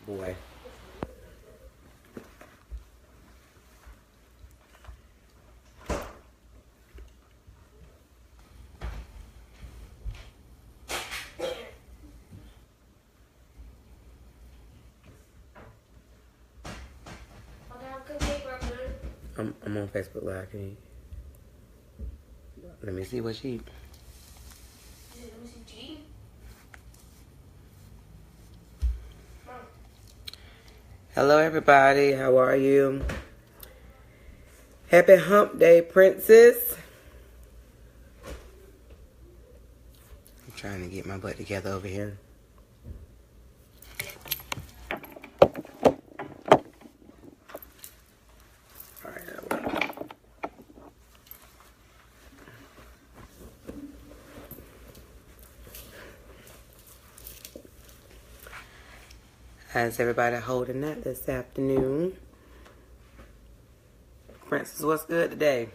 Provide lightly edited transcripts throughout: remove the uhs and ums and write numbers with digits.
boy. I'm on Facebook Live. Can you? Let me see what she. Hello, everybody. How are you? Happy Hump Day, Princess. I'm trying to get my butt together over here. How's everybody holding up this afternoon? Princess, what's good today?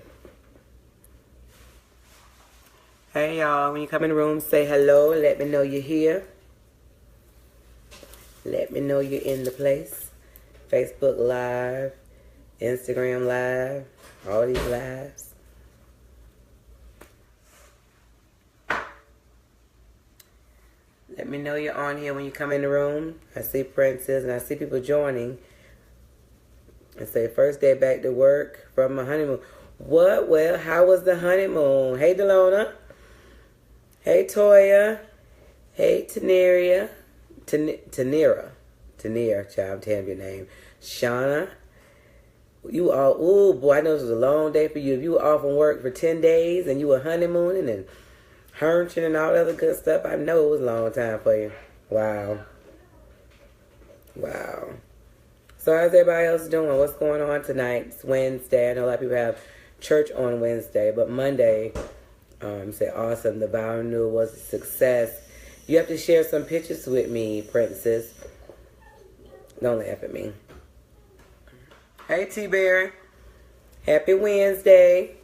Hey, y'all. When you come in the room, say hello. Let me know you're here. Let me know you're in the place. Facebook Live, Instagram Live, all these lives. Let me know you're on here when you come in the room. I see Princess and I see people joining. And say, first day back to work from my honeymoon. What? Well, how was the honeymoon? Hey, Delona. Hey, Toya. Hey, Tanera. Tanera, child, I'm telling you your name. Shauna. You all, ooh, boy, I know this was a long day for you. If you were off from work for 10 days and you were honeymooning and Hernchen and all the other good stuff, I know it was a long time for you. Wow. Wow. So how's everybody else doing? What's going on tonight? It's Wednesday. I know a lot of people have church on Wednesday, but Monday, say awesome. The vow renewal was a success. You have to share some pictures with me, Princess. Don't laugh at me. Hey, T-Bear. Happy Wednesday.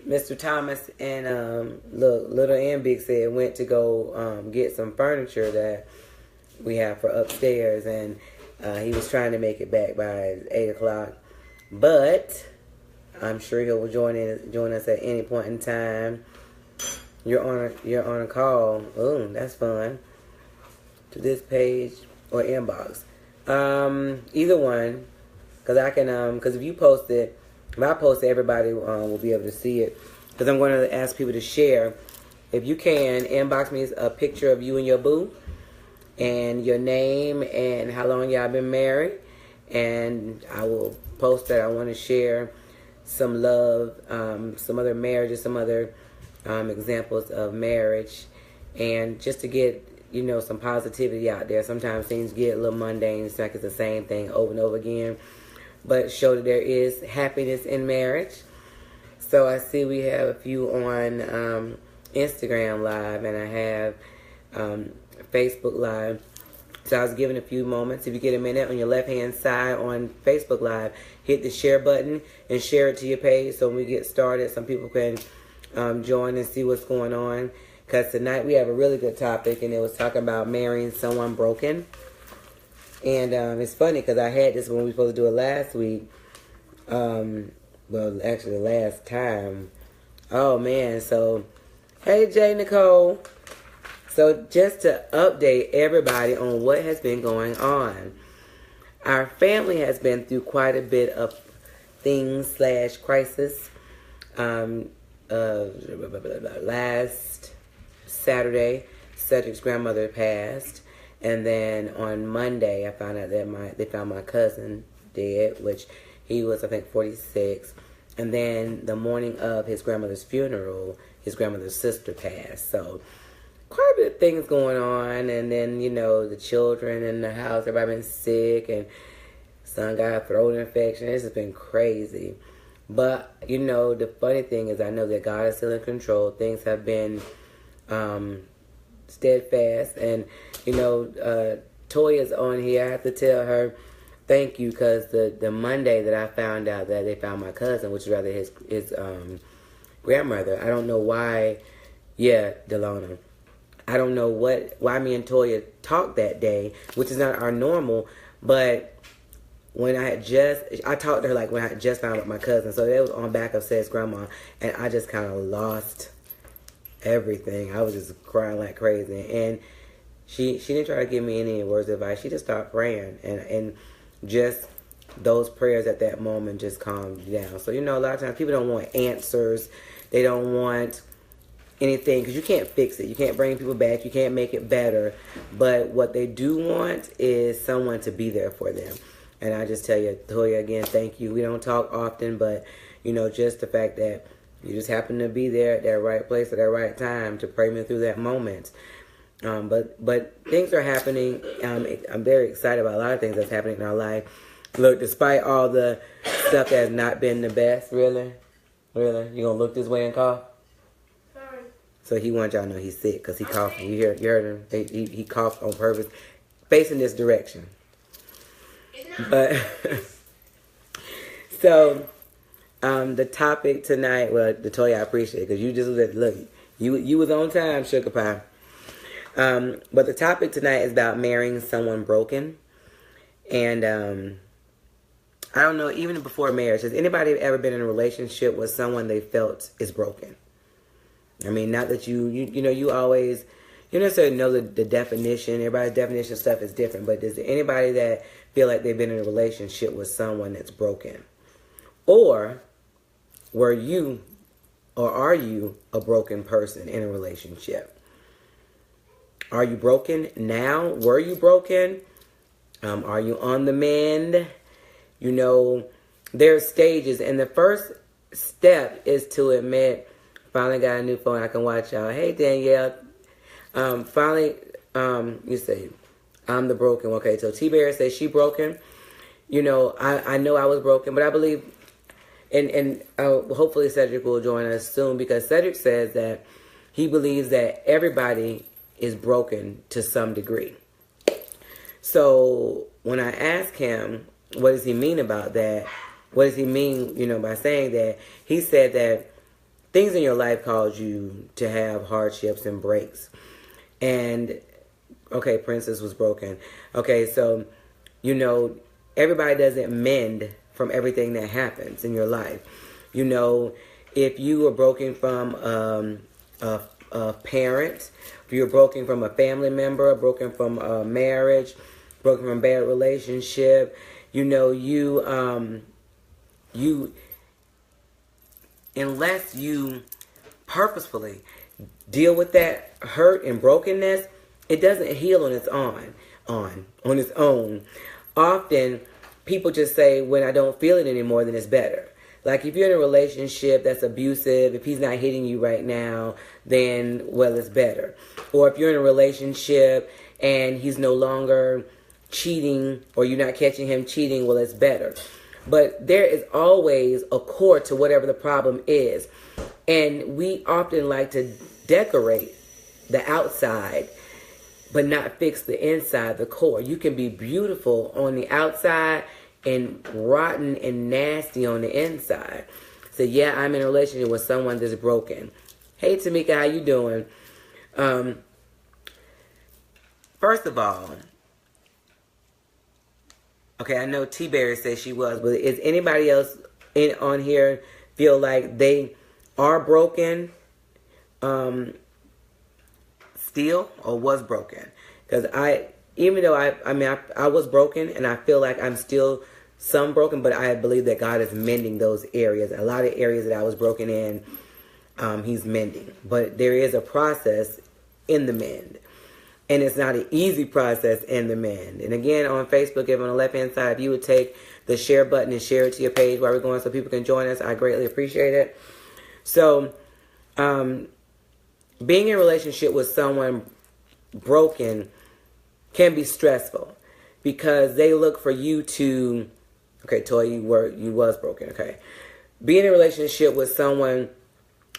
Mr. Thomas and Little and Big said went to go get some furniture that we have for upstairs, and he was trying to make it back by 8 o'clock. But I'm sure he'll join us at any point in time. You're on a call. Oh, that's fun. To this page or inbox. Either one, because I can. Because if you post it. If I post it, everybody will be able to see it. Because I'm going to ask people to share. If you can, inbox me a picture of you and your boo. And your name and how long y'all been married. And I will post that. I want to share some love, some other marriages, some other examples of marriage. And just to get, some positivity out there. Sometimes things get a little mundane. It's like it's the same thing over and over again. But show that there is happiness in marriage. So I see we have a few on Instagram Live, and I have Facebook Live. So I was giving a few moments. If you get a minute on your left-hand side on Facebook Live, hit the share button and share it to your page so when we get started, some people can join and see what's going on. Because tonight we have a really good topic, and it was talking about marrying someone broken. And it's funny because I had this when we were supposed to do it last week. Well, actually the last time. Oh, man. So, hey, Jay Nicole. So, just to update everybody on what has been going on. Our family has been through quite a bit of things / crisis. Last Saturday, Cedric's grandmother passed. And then on Monday, I found out that they found my cousin dead, which he was, I think, 46. And then the morning of his grandmother's funeral, his grandmother's sister passed. So quite a bit of things going on. And then, the children in the house, everybody been sick, and son got a throat infection. This has been crazy. But, the funny thing is I know that God is still in control. Things have been steadfast, and Toya's on here. I have to tell her thank you, because the Monday that I found out that they found my cousin, which is rather his grandmother, I don't know why. Yeah, Delona, I don't know why me and Toya talked that day, which is not our normal, but when I talked to her like when I had just found out my cousin, so they was on back of Ced's grandma, and I just kind of lost everything. I was just crying like crazy, and she didn't try to give me any words of advice. She just started praying, and just those prayers at that moment just calmed you down. So a lot of times people don't want answers, they don't want anything, because you can't fix it, you can't bring people back, you can't make it better, but what they do want is someone to be there for them. And I just tell you, Toya, again, thank you. We don't talk often, but, just the fact that you just happen to be there at that right place at that right time to pray me through that moment. But things are happening. I'm very excited about a lot of things that's happening in our life. Look, despite all the stuff that has not been the best, really? You going to look this way and cough? Sorry. So he wants y'all to know he's sick because he coughed. You heard him? He coughed on purpose, facing this direction. But so the topic tonight, well, Toya, I appreciate it because you just look, you was on time, sugar pie. But the topic tonight is about marrying someone broken, and I don't know, even before marriage, has anybody ever been in a relationship with someone they felt is broken? I mean, not that you always. You don't necessarily know the definition. Everybody's definition of stuff is different. But is there anybody that feel like they've been in a relationship with someone that's broken? Or are you a broken person in a relationship? Are you broken now? Were you broken? Are you on the mend? There are stages. And the first step is to admit, finally got a new phone. I can watch y'all. Hey, Danielle. Finally, you say, I'm the broken one. Okay, so T-Bear says she broken. I know I was broken, but I believe, and hopefully Cedric will join us soon, because Cedric says that he believes that everybody is broken to some degree. So when I ask him, what does he mean about that? What does he mean, by saying that? He said that things in your life cause you to have hardships and breaks. And, okay, Princess was broken. Okay, so, everybody doesn't mend from everything that happens in your life. If you are broken from a parent, if you're broken from a family member, broken from a marriage, broken from a bad relationship, unless you purposefully deal with that hurt and brokenness, it doesn't heal on its own. Often people just say, when I don't feel it anymore, then it's better. Like if you're in a relationship that's abusive, if he's not hitting you right now, then, well, it's better. Or if you're in a relationship and he's no longer cheating, or you're not catching him cheating, well, it's better. But there is always a core to whatever the problem is. And we often like to decorate the outside, but not fix the inside, the core. You can be beautiful on the outside and rotten and nasty on the inside. So yeah, I'm in a relationship with someone that's broken. Hey Tamika, how you doing? First of all, okay, I know T-Berry says she was, but is anybody else on here feel like they are broken still, or was broken? Because even though I was broken, and I feel like I'm still some broken, but I believe that God is mending those areas. A lot of areas that I was broken in, he's mending. But there is a process in the mend. And it's not an easy process in the mend. And again, on Facebook, if on the left-hand side, if you would take the share button and share it to your page while we're going so people can join us, I greatly appreciate it. So, being in a relationship with someone broken can be stressful because they look for you to, okay, Toy, you was broken, okay. Being in a relationship with someone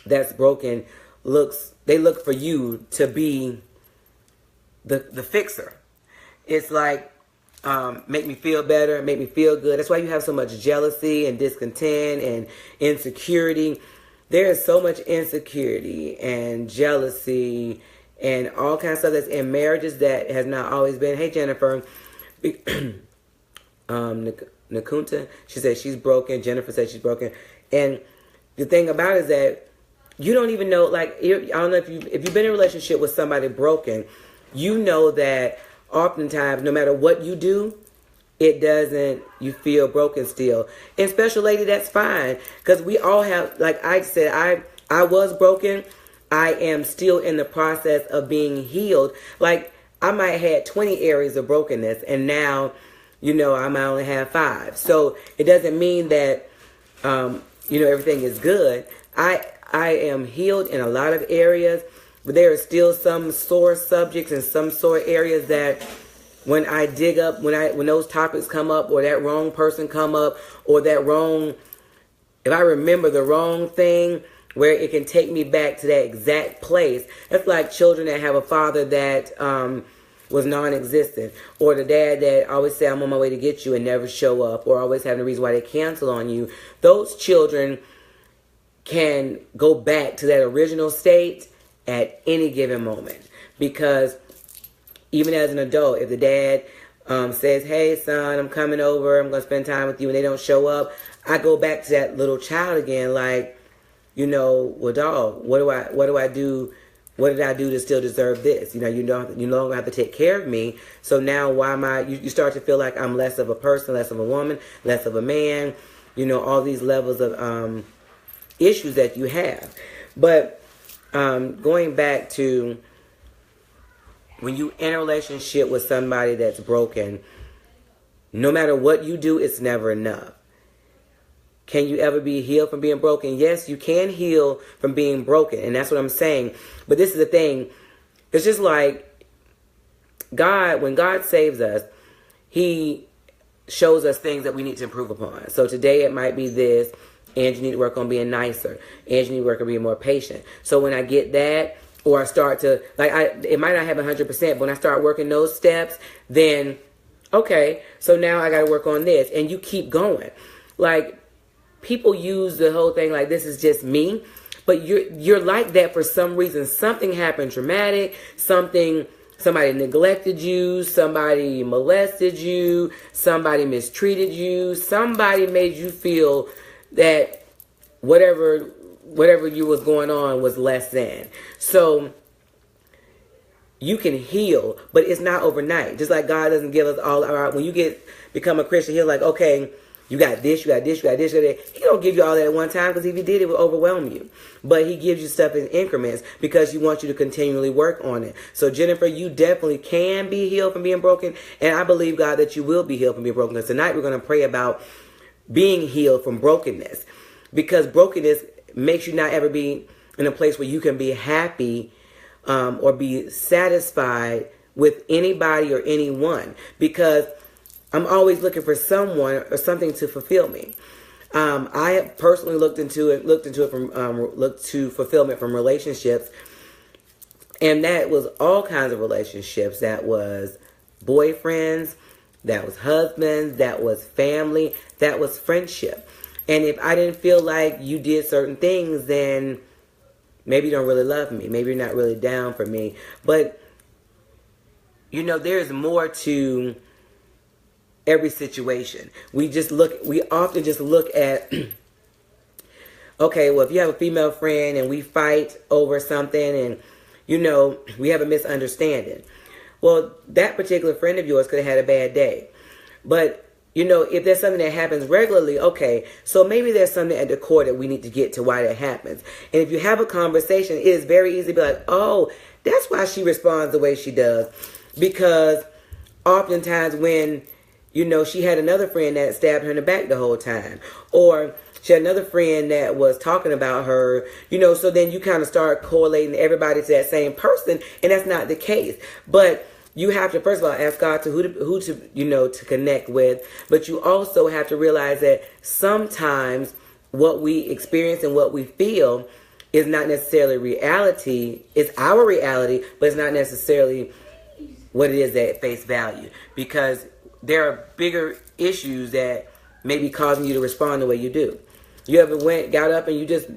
that's broken, they look for you to be the fixer. It's like, make me feel better, make me feel good. That's why you have so much jealousy and discontent and insecurity. There is so much insecurity and jealousy and all kinds of stuff that's in marriages that has not always been. Hey, Jennifer. Nakunta, she said she's broken. Jennifer said she's broken. And the thing about it is that you don't even know, like, I don't know if you've been in a relationship with somebody broken, you know that oftentimes, no matter what you do, you feel broken still. And special lady, that's fine. Because we all have, like I said, I was broken. I am still in the process of being healed. Like, I might have had 20 areas of brokenness, and now, I might only have 5. So it doesn't mean that, everything is good. I am healed in a lot of areas, but there are still some sore subjects and some sore areas that when I dig up, when those topics come up, or that wrong person come up, or if I remember the wrong thing, where it can take me back to that exact place. That's like children that have a father that was non-existent, or the dad that always say, I'm on my way to get you, and never show up, or always having a reason why they cancel on you. Those children can go back to that original state at any given moment. Because even as an adult, if the dad says, hey, son, I'm coming over, I'm going to spend time with you, and they don't show up, I go back to that little child again, like, well, dog, what do I do? What did I do to still deserve this? You no longer have to take care of me. So now why am I, you start to feel like I'm less of a person, less of a woman, less of a man, all these levels of issues that you have. But going back to when you in a relationship with somebody that's broken, no matter what you do, it's never enough. Can you ever be healed from being broken? Yes, you can heal from being broken. And that's what I'm saying. But this is the thing. It's just like God, when God saves us, he shows us things that we need to improve upon. So today it might be this. Angie, you need to work on being nicer. Angie, you need to work on being more patient. So when I get that, or I start to, it might not happen 100%, but when I start working those steps, then, okay, so now I got to work on this. And you keep going. Like, people use the whole thing like this is just me, but you're like that for some reason. Something happened traumatic, somebody neglected you, somebody molested you, somebody mistreated you, somebody made you feel that whatever you was going on was less than. So you can heal, but it's not overnight. Just like God doesn't give us all our, when you become a Christian, he's like, okay, you got this, you got this, you got this, you got that. He don't give you all that at one time, because if he did, it would overwhelm you. But he gives you stuff in increments because he wants you to continually work on it. So Jennifer, you definitely can be healed from being broken. And I believe, God, that you will be healed from being broken. Because tonight we're going to pray about being healed from brokenness. Because brokenness makes you not ever be in a place where you can be happy or be satisfied with anybody or anyone. Because I'm always looking for someone or something to fulfill me. I have personally looked to fulfillment from relationships, and that was all kinds of relationships. That was boyfriends, that was husbands, that was family, that was friendship. And if I didn't feel like you did certain things, then maybe you don't really love me. Maybe you're not really down for me. But there's more to every situation. We often just look at, okay, well, if you have a female friend and we fight over something and, we have a misunderstanding. Well, that particular friend of yours could have had a bad day. But, if there's something that happens regularly, okay, so maybe there's something at the core that we need to get to why that happens. And if you have a conversation, it is very easy to be like, oh, that's why she responds the way she does. Because oftentimes when she had another friend that stabbed her in the back the whole time. Or she had another friend that was talking about her, so then you kind of start correlating everybody to that same person, and that's not the case. But you have to, first of all, ask God to who to connect with. But you also have to realize that sometimes what we experience and what we feel is not necessarily reality. It's our reality, but it's not necessarily what it is at face value. Because there are bigger issues that may be causing you to respond the way you do. You ever got up and you just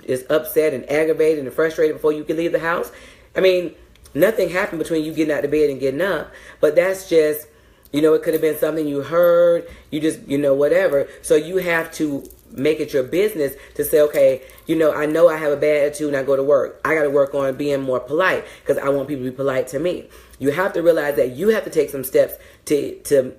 is upset and aggravated and frustrated before you can leave the house? I mean, nothing happened between you getting out of bed and getting up, but that's just, it could have been something you heard, you just, whatever. So you have to make it your business to say, okay, I know I have a bad attitude and I go to work. I got to work on being more polite because I want people to be polite to me. You have to realize that you have to take some steps to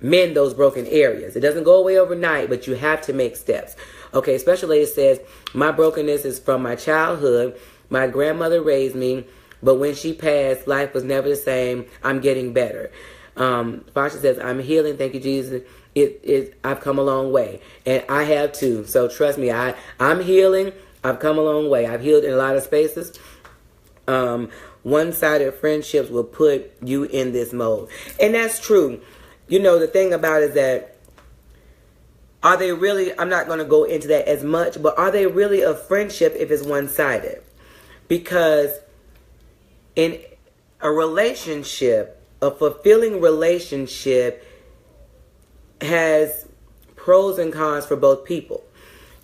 mend those broken areas. It doesn't go away overnight, but you have to make steps. Okay, Special Lady says, my brokenness is from my childhood. My grandmother raised me, but when she passed, life was never the same. I'm getting better. Fasha says, I'm healing. Thank you, Jesus. I've come a long way. And I have too. So trust me, I'm healing. I've come a long way. I've healed in a lot of spaces. One-sided friendships will put you in this mode. And that's true. The thing about it is that, are they really, I'm not going to go into that as much, but are they really a friendship if it's one-sided? Because in a relationship, a fulfilling relationship has pros and cons for both people.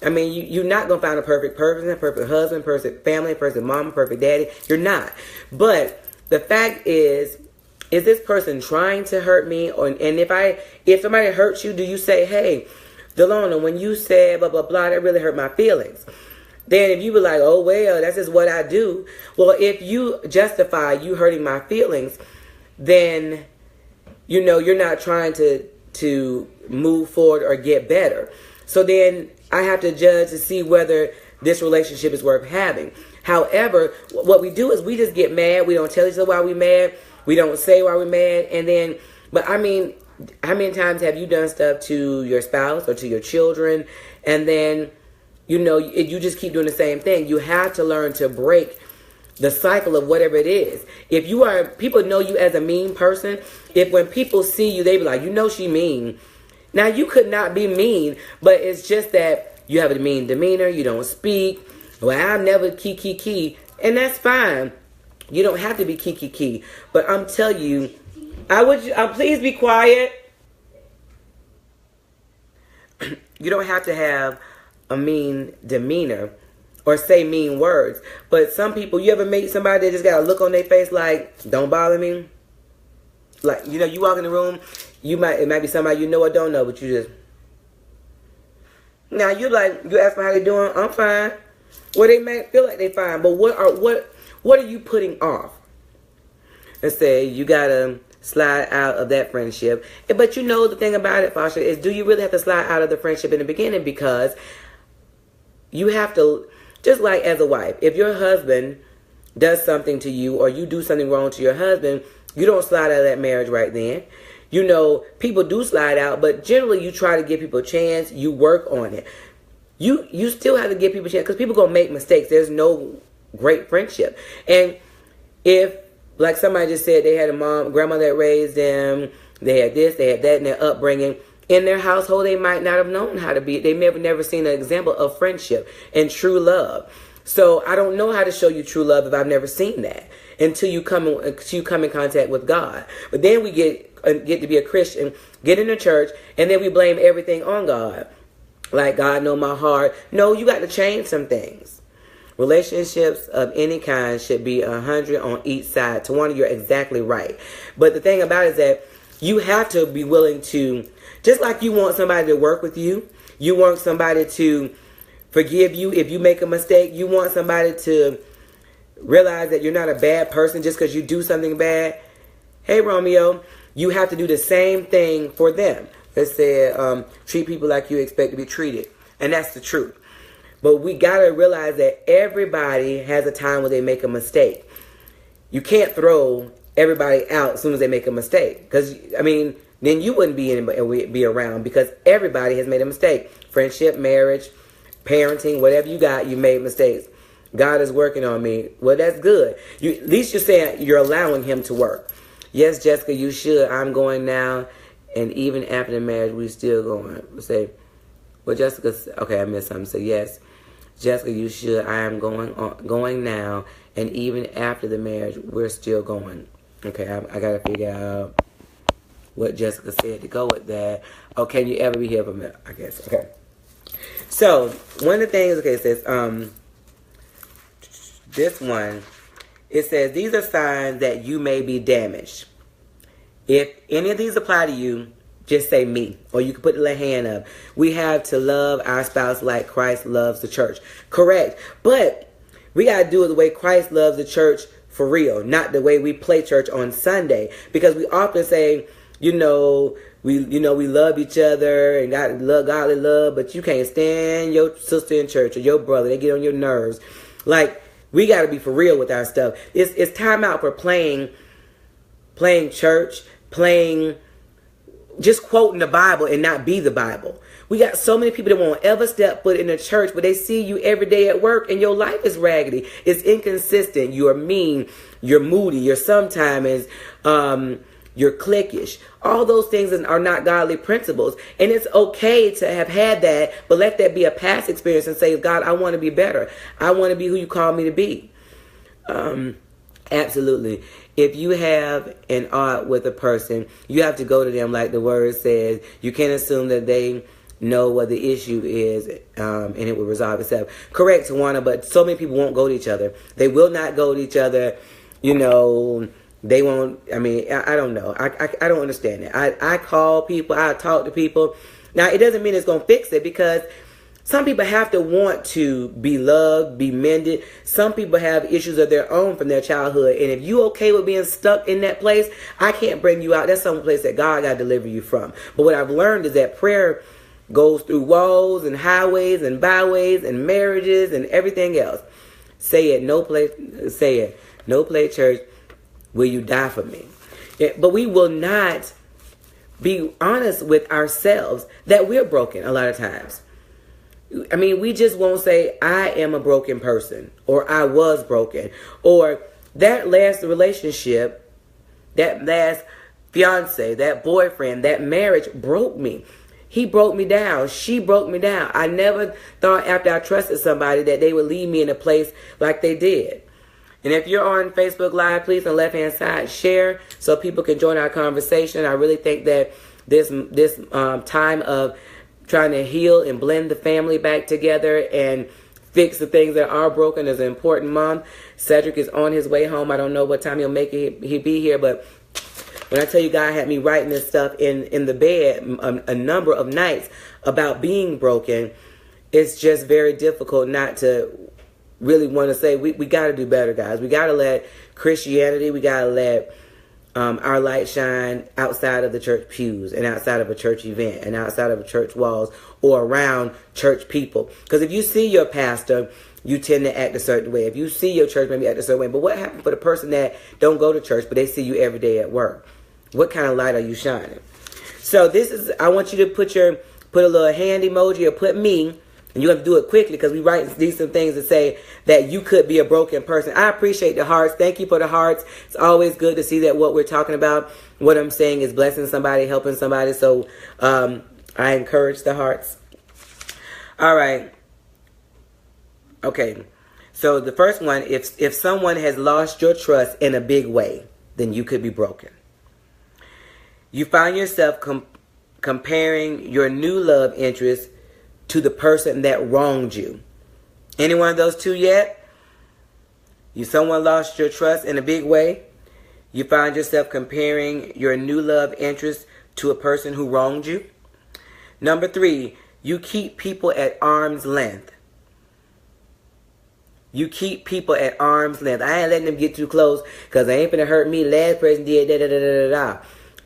I mean, you're not going to find a perfect person, a perfect husband, perfect family, perfect mom, perfect daddy. You're not. But the fact is this person trying to hurt me? And if somebody hurts you, do you say, hey, Delona, when you said blah, blah, blah, that really hurt my feelings? Then if you were like, oh, well, that's just what I do. Well, if you justify you hurting my feelings, then, you're not trying to move forward or get better. So then I have to judge to see whether this relationship is worth having. However, what we do is we just get mad. We don't tell each other why we're mad. We don't say why we're mad. And then, but I mean, how many times have you done stuff to your spouse or to your children, and then, you just keep doing the same thing? You have to learn to break the cycle of whatever it is. If people know you as a mean person, if when people see you, they be like, she mean. Now, you could not be mean, but it's just that you have a mean demeanor. You don't speak. Well, I'm never key. And that's fine. You don't have to be key. But I'm telling you, please be quiet. You don't have to have a mean demeanor or say mean words. But some people, you ever meet somebody that just got a look on their face like, don't bother me? Like, you walk in the room, it might be somebody you know or don't know, but you just, now you ask them how they doing, I'm fine. Well, they may feel like they fine, but what are you putting off? Let's say you gotta slide out of that friendship. But the thing about it, Fasha, is do you really have to slide out of the friendship in the beginning? Because you have to, just like as a wife, if your husband does something to you or you do something wrong to your husband, you don't slide out of that marriage right then. People do slide out, but generally you try to give people a chance. You work on it. You still have to give people a chance because people going to make mistakes. There's no great friendship. And if, like somebody just said, they had a grandmother that raised them, they had this, they had that in their upbringing. In their household, they might not have known how to be. They may have never seen an example of friendship and true love. So I don't know how to show you true love if I've never seen that until you come in contact with God. But then we get to be a Christian, get in the church, and then we blame everything on God. Like, God know my heart. No, you got to change some things. Relationships of any kind should be 100 on each side. Tawana, you're exactly right. But the thing about it is that you have to be willing to, just like you want somebody to work with you, you want somebody to forgive you if you make a mistake, you want somebody to realize that you're not a bad person just because you do something bad. Hey, Romeo, you have to do the same thing for them. Let's say, treat people like you expect to be treated. And that's the truth. But we got to realize that everybody has a time where they make a mistake. You can't throw everybody out as soon as they make a mistake. Because, then you wouldn't be around because everybody has made a mistake. Friendship, marriage, parenting, whatever you got, you made mistakes. God is working on me. Well, that's good. At least you're saying you're allowing him to work. Yes, Jessica, you should. I'm going now. And even after the marriage, we still going. Say, well, Jessica, okay, I missed something. Say, yes, Jessica, you should. I am going now. And even after the marriage, we're still going. Okay, I got to figure out what Jessica said to go with that. Oh, can you ever be here for me? I guess. Okay. So, one of the things, okay, it says, this one, It says, these are signs that you may be damaged. If any of these apply to you, just say me. Or you can put the little hand up. We have to love our spouse like Christ loves the church. Correct. But we got to do it the way Christ loves the church for real. Not the way we play church on Sunday. Because we often say, we love each other and got love, godly love, but you can't stand your sister in church or your brother. They get on your nerves. Like, we got to be for real with our stuff. It's time out for playing church, just quoting the Bible and not be the Bible. We got so many people that won't ever step foot in the church, but they see you every day at work and your life is raggedy. It's inconsistent. You're mean. You're moody. You're sometimes you're cliquish. All those things are not godly principles. And it's okay to have had that, but let that be a past experience and say, God, I want to be better. I want to be who you call me to be. Absolutely. If you have an art with a person, you have to go to them like the word says. You can't assume that they know what the issue is and it will resolve itself. Correct, Tawana, but so many people won't go to each other. They will not go to each other, They won't, I don't know. I don't understand it. I call people, I talk to people. Now, it doesn't mean it's going to fix it, because some people have to want to be loved, be mended. Some people have issues of their own from their childhood. And if you okay with being stuck in that place, I can't bring you out. That's some place that God got to deliver you from. But what I've learned is that prayer goes through walls and highways and byways and marriages and everything else. Say it, no place church. Will you die for me? Yeah, but we will not be honest with ourselves that we're broken a lot of times. We just won't say, I am a broken person, or I was broken, or that last relationship, that last fiance, that boyfriend, that marriage broke me. He broke me down. She broke me down. I never thought after I trusted somebody that they would leave me in a place like they did. And if you're on Facebook Live, please on the left-hand side, share so people can join our conversation. I really think that this time of trying to heal and blend the family back together and fix the things that are broken is an important month. Cedric is on his way home. I don't know what time he'll make it. He'll be here, but when I tell you God had me writing this stuff in the bed a number of nights about being broken, it's just very difficult not to really want to say we got to do better, guys. We got to let Christianity, we got to let our light shine outside of the church pews and outside of a church event and outside of a church walls or around church people. Because if you see your pastor, you tend to act a certain way. If you see your church, maybe act a certain way. But what happens for the person that don't go to church, but they see you every day at work? What kind of light are you shining? So I want you to put a little hand emoji or put me. And you have to do it quickly because we write decent things to say that you could be a broken person. I appreciate the hearts. Thank you for the hearts. It's always good to see that what we're talking about, what I'm saying is blessing somebody, helping somebody. So I encourage the hearts. All right. Okay. So the first one, if someone has lost your trust in a big way, then you could be broken. You find yourself comparing your new love interest to the person that wronged you. Any one of those two yet? Someone lost your trust in a big way. You find yourself comparing your new love interest to a person who wronged you. Number 3, you keep people at arm's length. You keep people at arm's length. I ain't letting them get too close because they ain't finna hurt me. Last person did da-da-da-da-da-da.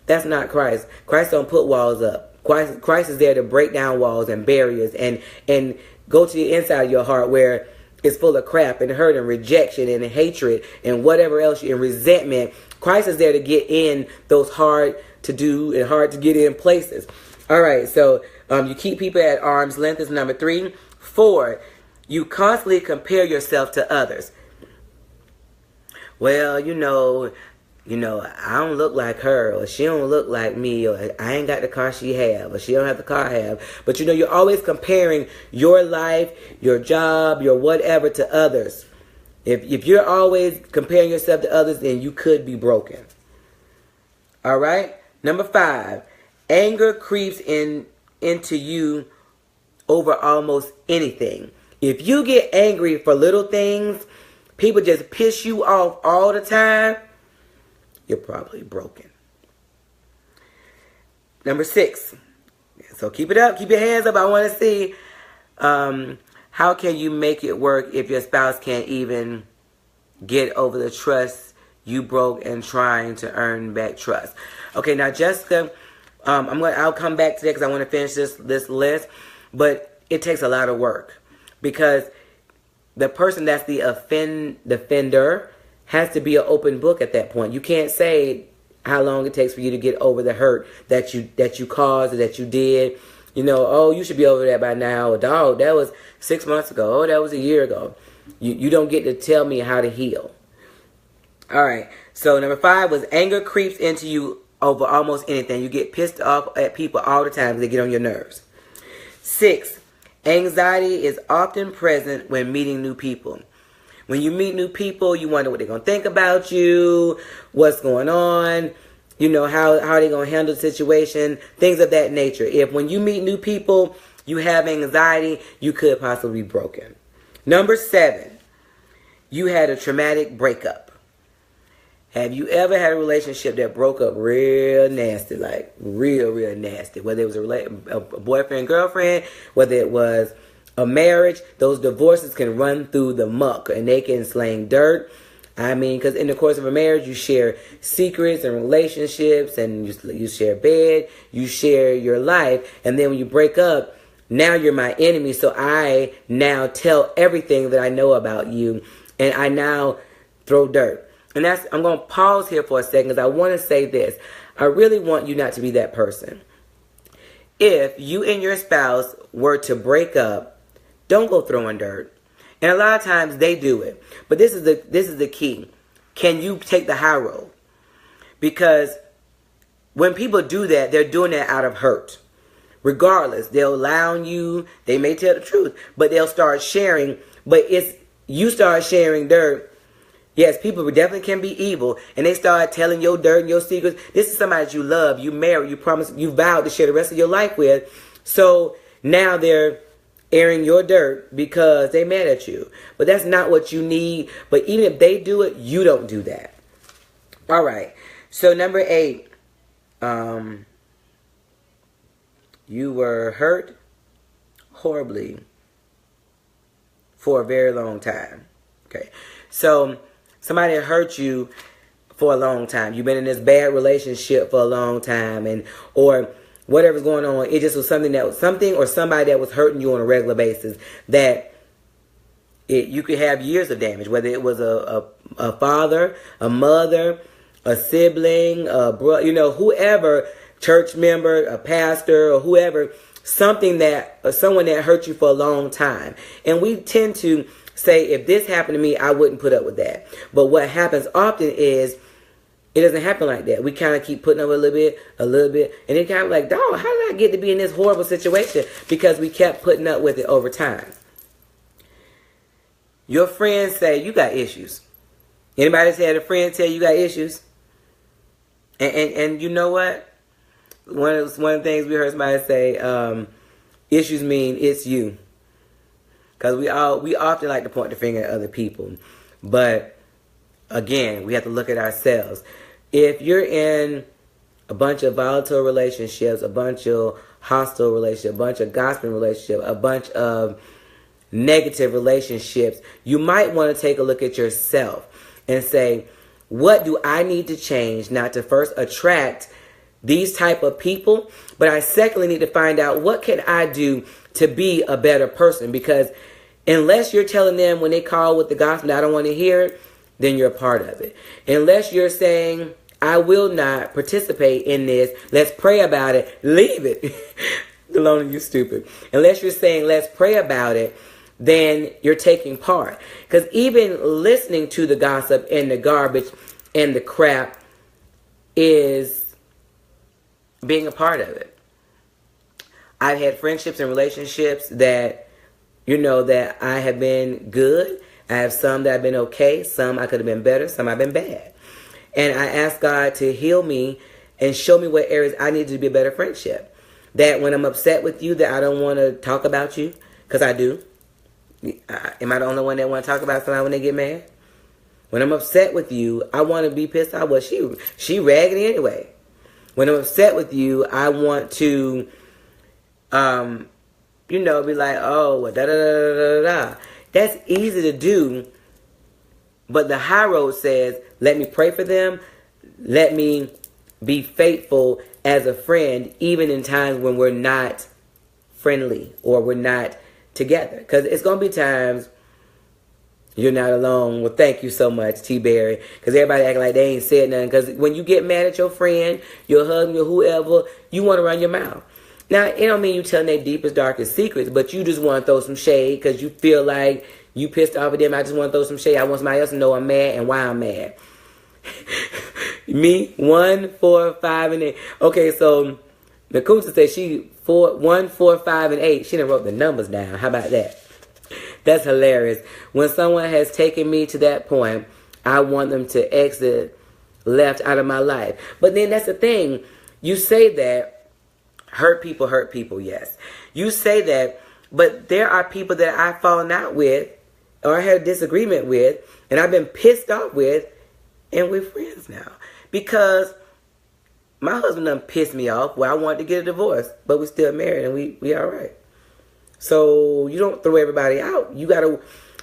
That's not Christ. Christ don't put walls up. Christ is there to break down walls and barriers and go to the inside of your heart where it's full of crap and hurt and rejection and hatred and whatever else and resentment. Christ is there to get in those hard to do and hard to get in places. All right, so you keep people at arm's length is number 3. 4, you constantly compare yourself to others. Well, I don't look like her, or she don't look like me, or I ain't got the car she have, or she don't have the car I have. But you're always comparing your life, your job, your whatever to others. If you're always comparing yourself to others, then you could be broken. All right? Number 5, anger creeps into you over almost anything. If you get angry for little things, people just piss you off all the time, you're probably broken. Number 6. So keep it up. Keep your hands up. I want to see how can you make it work if your spouse can't even get over the trust you broke and trying to earn back trust. Okay, now Jessica, I'll come back to that because I want to finish this list, but it takes a lot of work because the person that's the offender has to be an open book at that point. You can't say how long it takes for you to get over the hurt that you caused or that you did. You know, oh, you should be over that by now. Or, dog, that was 6 months ago. Oh, that was a year ago. You don't get to tell me how to heal. All right. So number 5 was anger creeps into you over almost anything. You get pissed off at people all the time because they get on your nerves. 6, anxiety is often present when meeting new people. When you meet new people, you wonder what they're going to think about you, what's going on, you know, how they're going to handle the situation, things of that nature. If when you meet new people, you have anxiety, you could possibly be broken. Number 7, you had a traumatic breakup. Have you ever had a relationship that broke up real nasty, like real nasty? Whether it was a boyfriend, girlfriend, whether it was a marriage, those divorces can run through the muck and they can sling dirt. I mean, because in the course of a marriage, you share secrets and relationships and you share bed, you share your life. And then when you break up, now you're my enemy. So I now tell everything that I know about you and I now throw dirt. And I'm going to pause here for a second because I want to say this. I really want you not to be that person. If you and your spouse were to break up, don't go throwing dirt. And a lot of times they do it. But this is the key. Can you take the high road? Because when people do that, they're doing that out of hurt. Regardless, they'll lie on you. They may tell the truth. But they'll start sharing. But you start sharing dirt. Yes, people definitely can be evil. And they start telling your dirt and your secrets. This is somebody that you love, you marry, you promise, you vowed to share the rest of your life with. So now they're airing your dirt because they mad at you. But that's not what you need. But even if they do it, you don't do that. All right. So number 8. You were hurt horribly for a very long time. Okay. So somebody hurt you for a long time. You've been in this bad relationship for a long time or whatever's going on, it just was something or somebody that was hurting you on a regular basis that you could have years of damage, whether it was a father, a mother, a sibling, a brother, you know, whoever, church member, a pastor, or whoever, someone that hurt you for a long time. And we tend to say, if this happened to me, I wouldn't put up with that. But what happens often is, it doesn't happen like that. We kind of keep putting up a little bit. And then kind of like, dog, how did I get to be in this horrible situation? Because we kept putting up with it over time. Your friends say, you got issues. Anybody had a friend tell you got issues? And you know what? One of the things we heard somebody say, issues mean it's you. Because we often like to point the finger at other people. But again, we have to look at ourselves. If you're in a bunch of volatile relationships, a bunch of hostile relationships, a bunch of gossiping relationships, a bunch of negative relationships, you might want to take a look at yourself and say, what do I need to change not to first attract these type of people, but I secondly need to find out what can I do to be a better person? Because unless you're telling them when they call with the gospel, I don't want to hear it, then you're a part of it. Unless you're saying, I will not participate in this, let's pray about it, leave it. Alone, you stupid. Unless you're saying, let's pray about it, then you're taking part. Because even listening to the gossip and the garbage and the crap is being a part of it. I've had friendships and relationships that, that I have been good. I have some that have been okay. Some I could have been better. Some I've been bad. And I ask God to heal me and show me what areas I need to be a better friendship. That when I'm upset with you, that I don't want to talk about you. Because I do. Am I the only one that want to talk about somebody when they get mad? When I'm upset with you, I want to be pissed off. Well, she raggedy anyway. When I'm upset with you, I want to, be like, oh, da da da da da. That's easy to do. But the high road says, let me pray for them. Let me be faithful as a friend, even in times when we're not friendly or we're not together. Because it's going to be times you're not alone. Well, thank you so much, T-Berry. Because everybody acting like they ain't said nothing. Because when you get mad at your friend, your husband, or whoever, you want to run your mouth. Now, it don't mean you telling their deepest, darkest secrets, but you just want to throw some shade because you feel like you pissed off at them. I just want to throw some shade. I want somebody else to know I'm mad and why I'm mad. Me, 1, 4, 5, and 8. Okay, so Nakuta said she 1, 4, 5, and 8. She done wrote the numbers down. How about that? That's hilarious. When someone has taken me to that point, I want them to exit left out of my life. But then that's the thing. You say that. Hurt people, yes. You say that, but there are people that I've fallen out with or I had a disagreement with and I've been pissed off with, and we're friends now. Because my husband done pissed me off where I wanted to get a divorce, but we're still married and we all right. So you don't throw everybody out. You got to,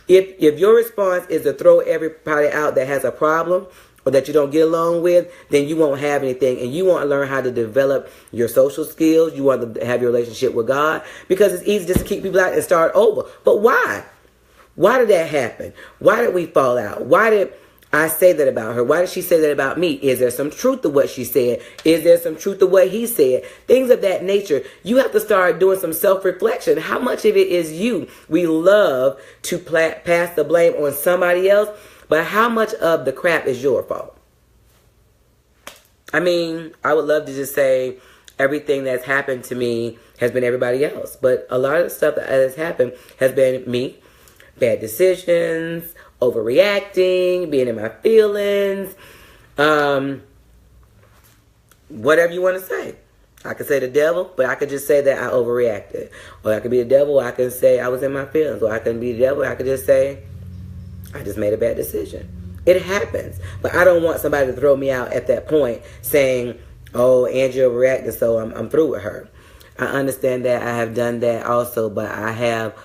if your response is to throw everybody out that has a problem or that you don't get along with, then you won't have anything. And you want to learn how to develop your social skills. You want to have your relationship with God. Because it's easy just to kick people out and start over. But why? Why did that happen? Why did we fall out? Why did I say that about her? Why did she say that about me? Is there some truth to what she said? Is there some truth to what he said? Things of that nature. You have to start doing some self-reflection. How much of it is you? We love to pass the blame on somebody else. But how much of the crap is your fault? I mean, I would love to just say everything that's happened to me has been everybody else. But a lot of the stuff that has happened has been me. Bad decisions, overreacting, being in my feelings, whatever you want to say. I could say the devil, but I could just say that I overreacted. Or I could be the devil, or I could say I was in my feelings. Or I could be the devil, I could just say I just made a bad decision. It happens. But I don't want somebody to throw me out at that point saying, oh, Angie overreacted, so I'm through with her. I understand that. I have done that also, but I have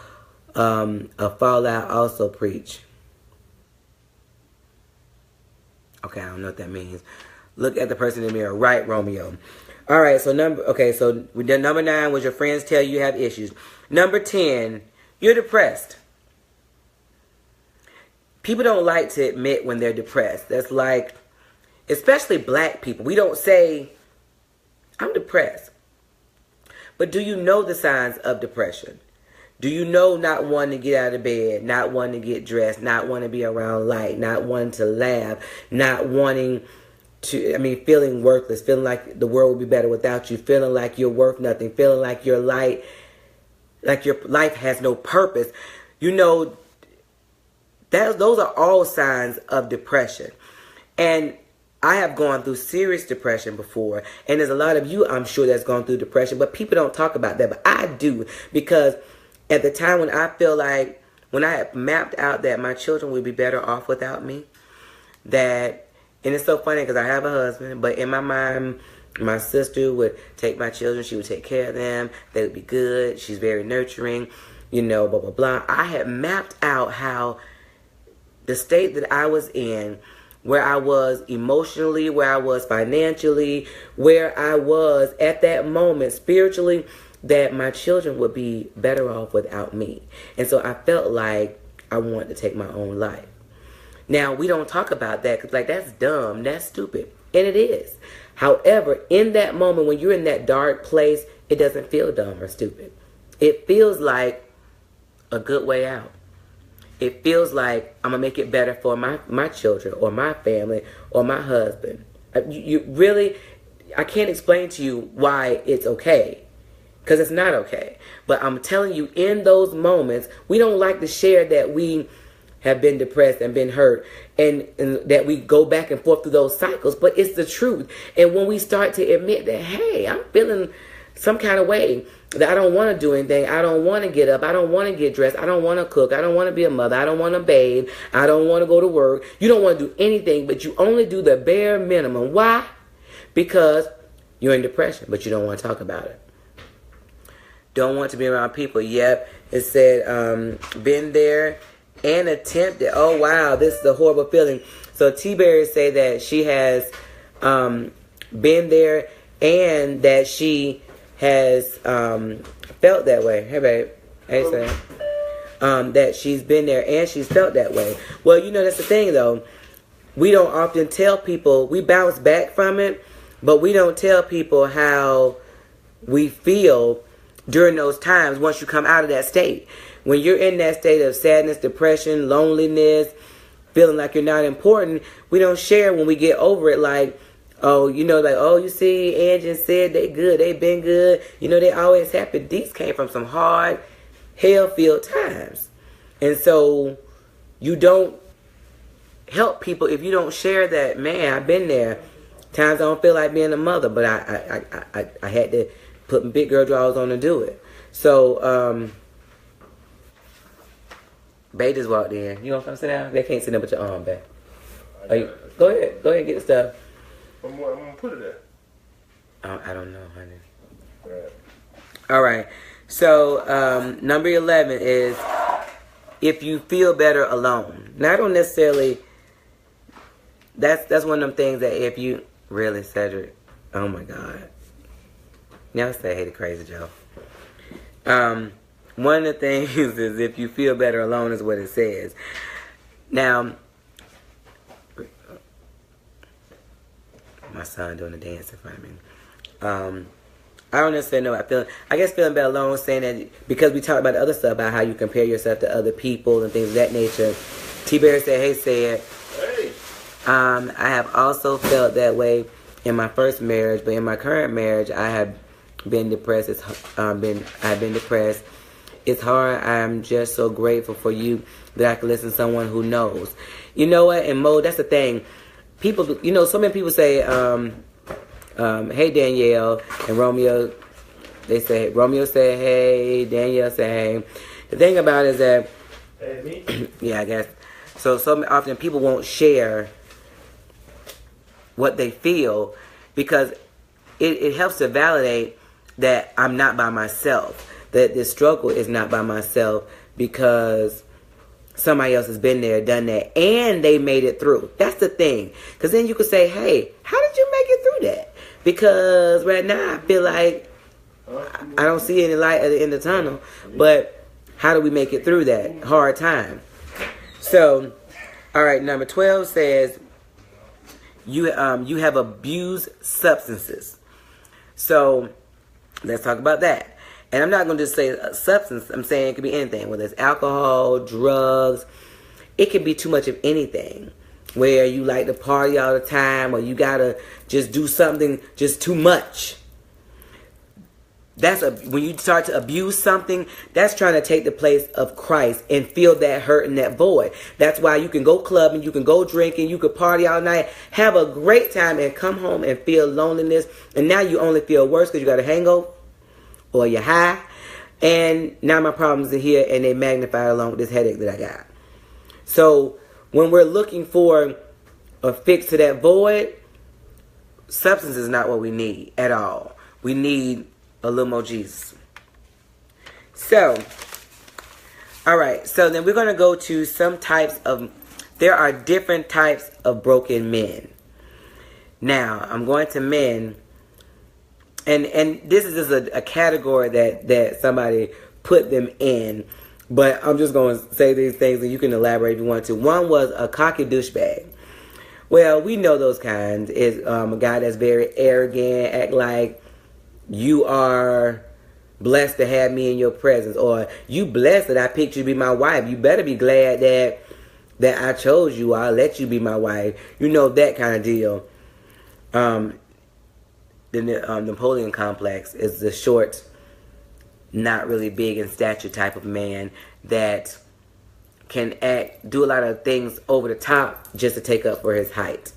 a fallout also preach. Okay, I don't know what that means. Look at the person in the mirror. Right, Romeo. All right, so we done number 9 was your friends tell you have issues. Number 10, you're depressed. People don't like to admit when they're depressed. That's like, especially black people. We don't say, I'm depressed. But do you know the signs of depression? Do you know not wanting to get out of bed, not wanting to get dressed, not wanting to be around light, not wanting to laugh, not wanting to, feeling worthless, feeling like the world would be better without you, feeling like you're worth nothing, feeling like your light, like your life has no purpose. You know, those are all signs of depression. And I have gone through serious depression before. And there's a lot of you, I'm sure, that's gone through depression. But people don't talk about that. But I do. Because at the time when I feel like, when I had mapped out that my children would be better off without me, that, and it's so funny because I have a husband, but in my mind, my sister would take my children. She would take care of them. They would be good. She's very nurturing, blah, blah, blah. I had mapped out how the state that I was in, where I was emotionally, where I was financially, where I was at that moment spiritually, that my children would be better off without me. And so I felt like I wanted to take my own life. Now, we don't talk about that because, that's dumb, that's stupid. And it is. However, in that moment, when you're in that dark place, it doesn't feel dumb or stupid. It feels like a good way out. It feels like I'm going to make it better for my children or my family or my husband. You really, I can't explain to you why it's okay. Because it's not okay. But I'm telling you, in those moments, we don't like to share that we have been depressed and been hurt. And that we go back and forth through those cycles. But it's the truth. And when we start to admit that, hey, I'm feeling some kind of way that I don't want to do anything. I don't want to get up. I don't want to get dressed. I don't want to cook. I don't want to be a mother. I don't want to bathe. I don't want to go to work. You don't want to do anything, but you only do the bare minimum. Why? Because you're in depression, but you don't want to talk about it. Don't want to be around people. Yep. It said, been there and attempted. Oh, wow. This is a horrible feeling. So T-Berry say that she has been there and that she has felt that way. Hey, babe. Hey, Sam. That she's been there and she's felt that way. Well, you know, that's the thing, though. We don't often tell people. We bounce back from it, but we don't tell people how we feel during those times once you come out of that state. When you're in that state of sadness, depression, loneliness, feeling like you're not important, we don't share when we get over it like, oh, you know, like, oh, you see, Angie and Ced, they good, they been good. You know, they always happy. These came from some hard, hell-filled times. And so you don't help people if you don't share that, man, I've been there. Times I don't feel like being a mother, but I had to put big girl drawers on to do it. So, Bae just walked in. You want to come sit down? They can't sit down with your arm back. Go ahead. Go ahead and get the stuff. I'm going to put it there. I don't know, honey. All right. So, number 11 is if you feel better alone. Now, I don't necessarily... That's one of them things that if you... Really, Cedric? Oh, my God. Now say, hey, the crazy Joe. One of the things is if you feel better alone is what it says. Now, my son doing a dance in front of me. I don't necessarily know. I guess feeling better alone is saying that because we talked about the other stuff about how you compare yourself to other people and things of that nature. T-Bear said, hey, Ced. Hey. I have also felt that way in my first marriage, but in my current marriage, I have been depressed. I've been depressed. It's hard. I'm just so grateful for you that I can listen to someone who knows. You know what? And Mo, that's the thing. People, you know, so many people say, hey, Danielle, and Romeo, they say, Romeo said, hey, Danielle said, hey. The thing about it is that, Hey, me? yeah, I guess. So often people won't share what they feel because it helps to validate that I'm not by myself, that this struggle is not by myself because somebody else has been there, done that, and they made it through. That's the thing. Because then you could say, hey, how did you make it through that? Because right now I feel like I don't see any light at the end of the tunnel, but how do we make it through that hard time? So, all right, number 12 says, you have abused substances. So, let's talk about that. And I'm not going to just say a substance. I'm saying it could be anything, whether it's alcohol, drugs. It could be too much of anything, where you like to party all the time, or you got to just do something just too much. When you start to abuse something, that's trying to take the place of Christ and feel that hurt and that void. That's why you can go clubbing, you can go drinking, you can party all night, have a great time, and come home and feel loneliness. And now you only feel worse because you got a hangover or you're high. And now my problems are here and they magnify along with this headache that I got. So when we're looking for a fix to that void, substance is not what we need at all. We need a little more Jesus. So, all right. So then we're going to go to some types of, there are different types of broken men. Now, I'm going to men, and this is just a category that somebody put them in, but I'm just going to say these things and you can elaborate if you want to. One was a cocky douchebag. Well, we know those kinds. Is a guy that's very arrogant, act like you are blessed to have me in your presence, or you blessed that I picked you to be my wife. You better be glad that I chose you, or I'll let you be my wife. You know, that kind of deal. The Napoleon complex is the short, not really big in stature type of man that can do a lot of things over the top just to take up for his height.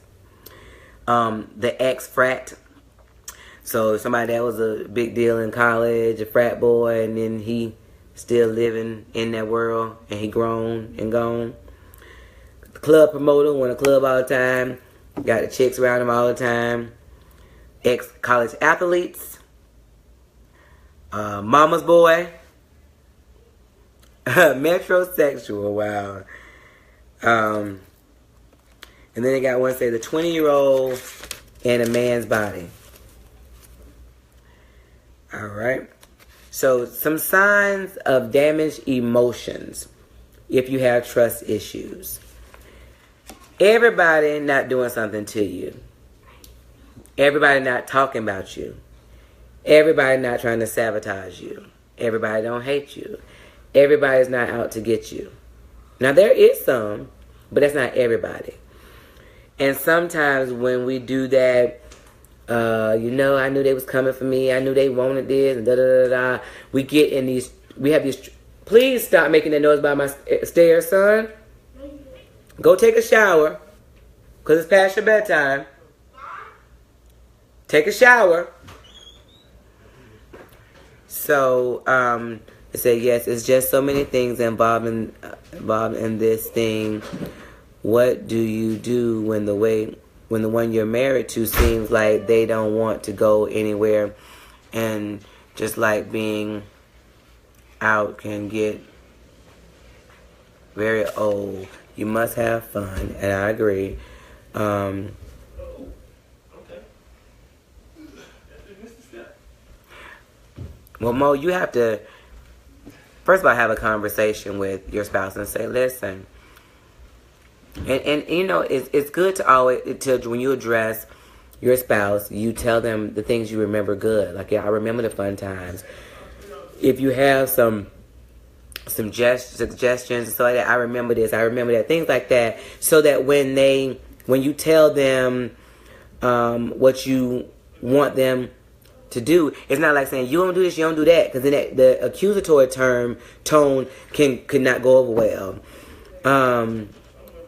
The ex-frat. So somebody that was a big deal in college, a frat boy, and then he still living in that world, and he grown and gone. The club promoter, went to club all the time, got the chicks around him all the time. Ex-college athletes, mama's boy, metrosexual, wow. And then they got one say the 20-year-old in a man's body. All right. So some signs of damaged emotions if you have trust issues. Everybody not doing something to you. Everybody not talking about you. Everybody not trying to sabotage you. Everybody don't hate you. Everybody's not out to get you. Now there is some, but that's not everybody. And sometimes when we do that, I knew they was coming for me. I knew they wanted this, and da-da-da-da. We have these, please stop making that noise by my stairs, son. Go take a shower, because it's past your bedtime. Take a shower. So, it said, yes, it's just so many things involved in this thing. What do you do when the one you're married to seems like they don't want to go anywhere, and just like being out can get very old? You must have fun, and I agree. Well, Mo, you have to, first of all, have a conversation with your spouse and say, listen, and it's good to always, when you address your spouse, you tell them the things you remember good. Like, yeah, I remember the fun times. If you have some suggestions and stuff like that, I remember this, I remember that, things like that, so that when you tell them what you want them to do, it's not like saying you don't do this, you don't do that, because then the accusatory tone could not go over well.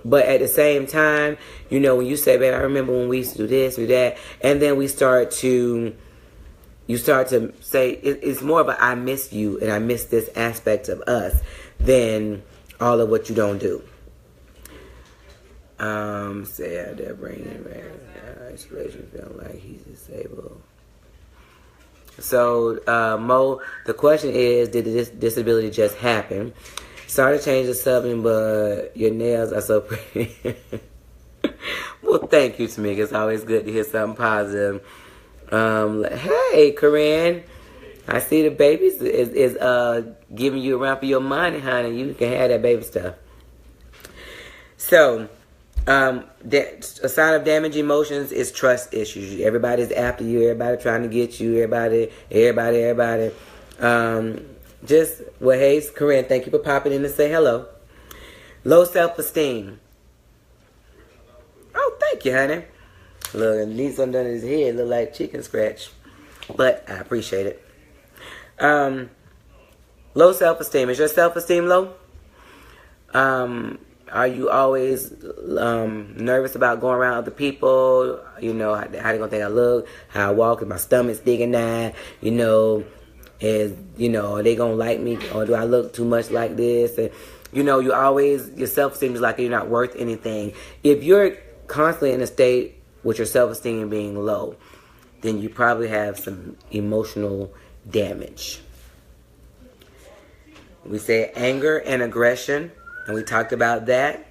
But at the same time, when you say, babe, I remember when we used to do this, do that, and then you start to say, it's more of a I miss you and I miss this aspect of us than all of what you don't do. Say they're bringing back isolation, feel like he's disabled. So, Mo, the question is, did this disability just happen? Sorry to change the subject, but your nails are so pretty. Well, thank you, Tamika. It's always good to hear something positive. Hey, Corinne. I see the babies is giving you a run for your money, honey. You can have that baby stuff. So, a sign of damaged emotions is trust issues. Everybody's after you. Everybody trying to get you. Everybody. Hey, Corinne, thank you for popping in to say hello. Low self-esteem. Oh, thank you, honey. Look, needs something under his head. Look like chicken scratch. But I appreciate it. Low self-esteem. Is your self-esteem low? Are you always nervous about going around other people? How they gonna think I look? How I walk? Is my stomach sticking down? Are they gonna like me, or do I look too much like this? And your self-esteem is like you're not worth anything. If you're constantly in a state with your self-esteem being low, then you probably have some emotional damage. We say anger and aggression, and we talked about that.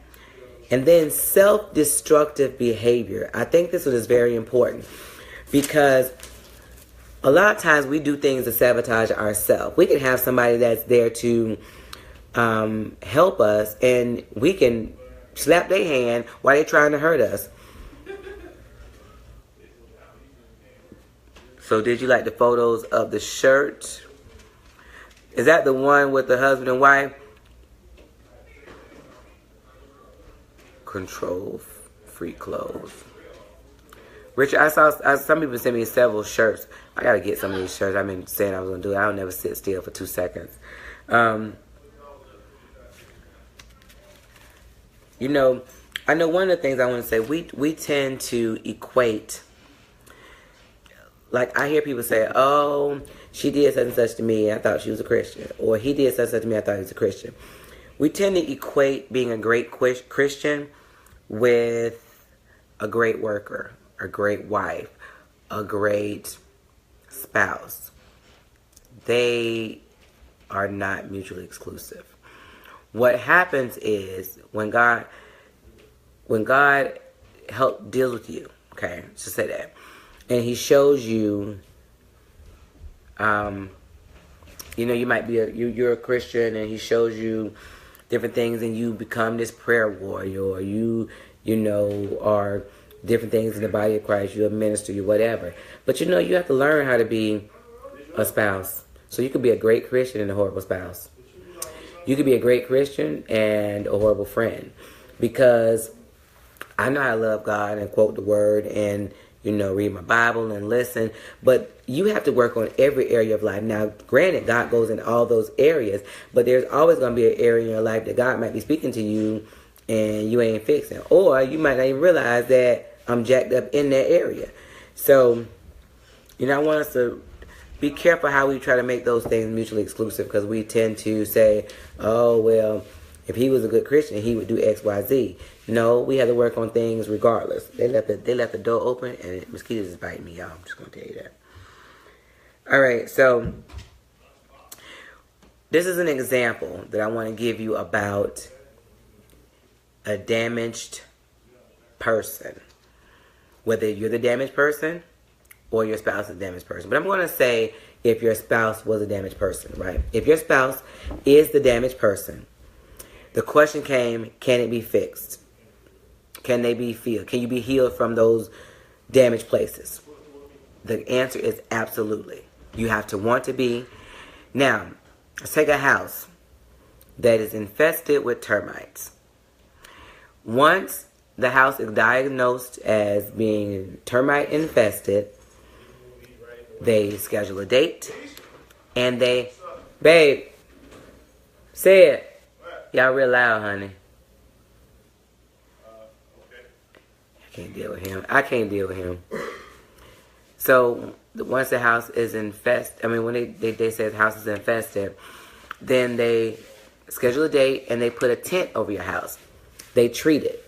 And then self-destructive behavior. I think this one is very important, because a lot of times we do things to sabotage ourselves. We can have somebody that's there to help us, and we can slap their hand while they're trying to hurt us. So did you like the photos of the shirt? Is that the one with the husband and wife? Control free clothes. Richard, I saw some people send me several shirts. I gotta get some of these shirts. I've been saying I was gonna do it. I don't never sit still for 2 seconds. I know one of the things I want to say, we tend to equate like I hear people say, oh, she did such and such to me, I thought she was a Christian. Or he did such and such to me, I thought he was a Christian. We tend to equate being a great Christian with a great worker, a great wife, a great spouse. They are not mutually exclusive. What happens is when God deals with you, okay, let's just say that, and he shows you, you might be you're a Christian, and he shows you different things, and you become this prayer warrior, or you are different things in the body of Christ. You're a minister, you whatever. But you have to learn how to be a spouse. So you could be a great Christian and a horrible spouse. You could be a great Christian and a horrible friend. Because I know I love God and quote the word and, read my Bible and listen. But you have to work on every area of life. Now, granted, God goes in all those areas. But there's always going to be an area in your life that God might be speaking to you and you ain't fixing. Or you might not even realize that I'm jacked up in that area. So, I want us to be careful how we try to make those things mutually exclusive, because we tend to say, oh, well, if he was a good Christian, he would do X, Y, Z. No, we have to work on things regardless. They left the door open, and mosquitoes is biting me, y'all. I'm just going to tell you that. All right, so this is an example that I want to give you about a damaged person. Whether you're the damaged person or your spouse is a damaged person. But I'm going to say if your spouse was a damaged person, right? If your spouse is the damaged person, the question came, can it be fixed? Can they be healed? Can you be healed from those damaged places? The answer is absolutely. You have to want to be. Now, let's take a house that is infested with termites. Once the house is diagnosed as being termite infested, they schedule a date, and they, babe, say it. Y'all real loud, honey. I can't deal with him. So once the house is infested, when they say the house is infested, then they schedule a date and they put a tent over your house. They treat it.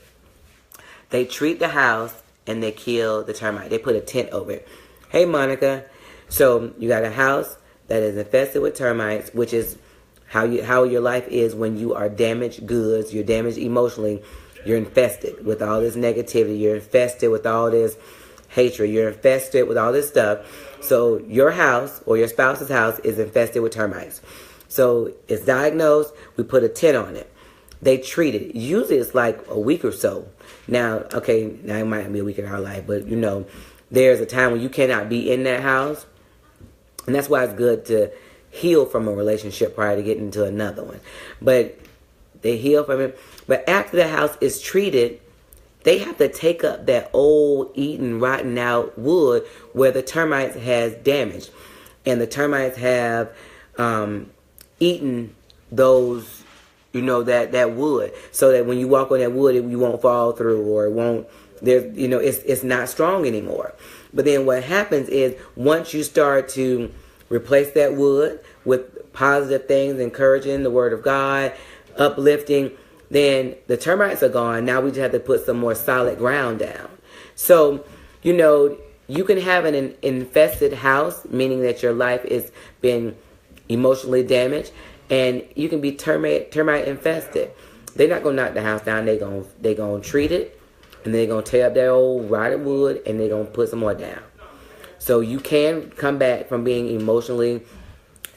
They treat the house and they kill the termite. They put a tent over it. Hey, Monica. So you got a house that is infested with termites, which is how your life is when you are damaged goods. You're damaged emotionally. You're infested with all this negativity. You're infested with all this hatred. You're infested with all this stuff. So your house or your spouse's house is infested with termites. So it's diagnosed. We put a tent on it. They treat it. Usually it's like a week or so. Now it might be a week in our life, but there's a time when you cannot be in that house. And that's why it's good to heal from a relationship prior to getting into another one. But they heal from it. But after the house is treated, they have to take up that old, eaten, rotten out wood where the termites has damaged. And the termites have eaten those, that wood. So that when you walk on that wood, you won't fall through, or it won't, it's not strong anymore. But then what happens is once you start to replace that wood with positive things, encouraging the word of God, uplifting, then the termites are gone. Now we just have to put some more solid ground down. So, you can have an infested house, meaning that your life is been emotionally damaged, and you can be termite infested. They're not gonna knock the house down. They gonna treat it, and they're gonna tear up that old rotted wood, and they're gonna put some more down. So you can come back from being emotionally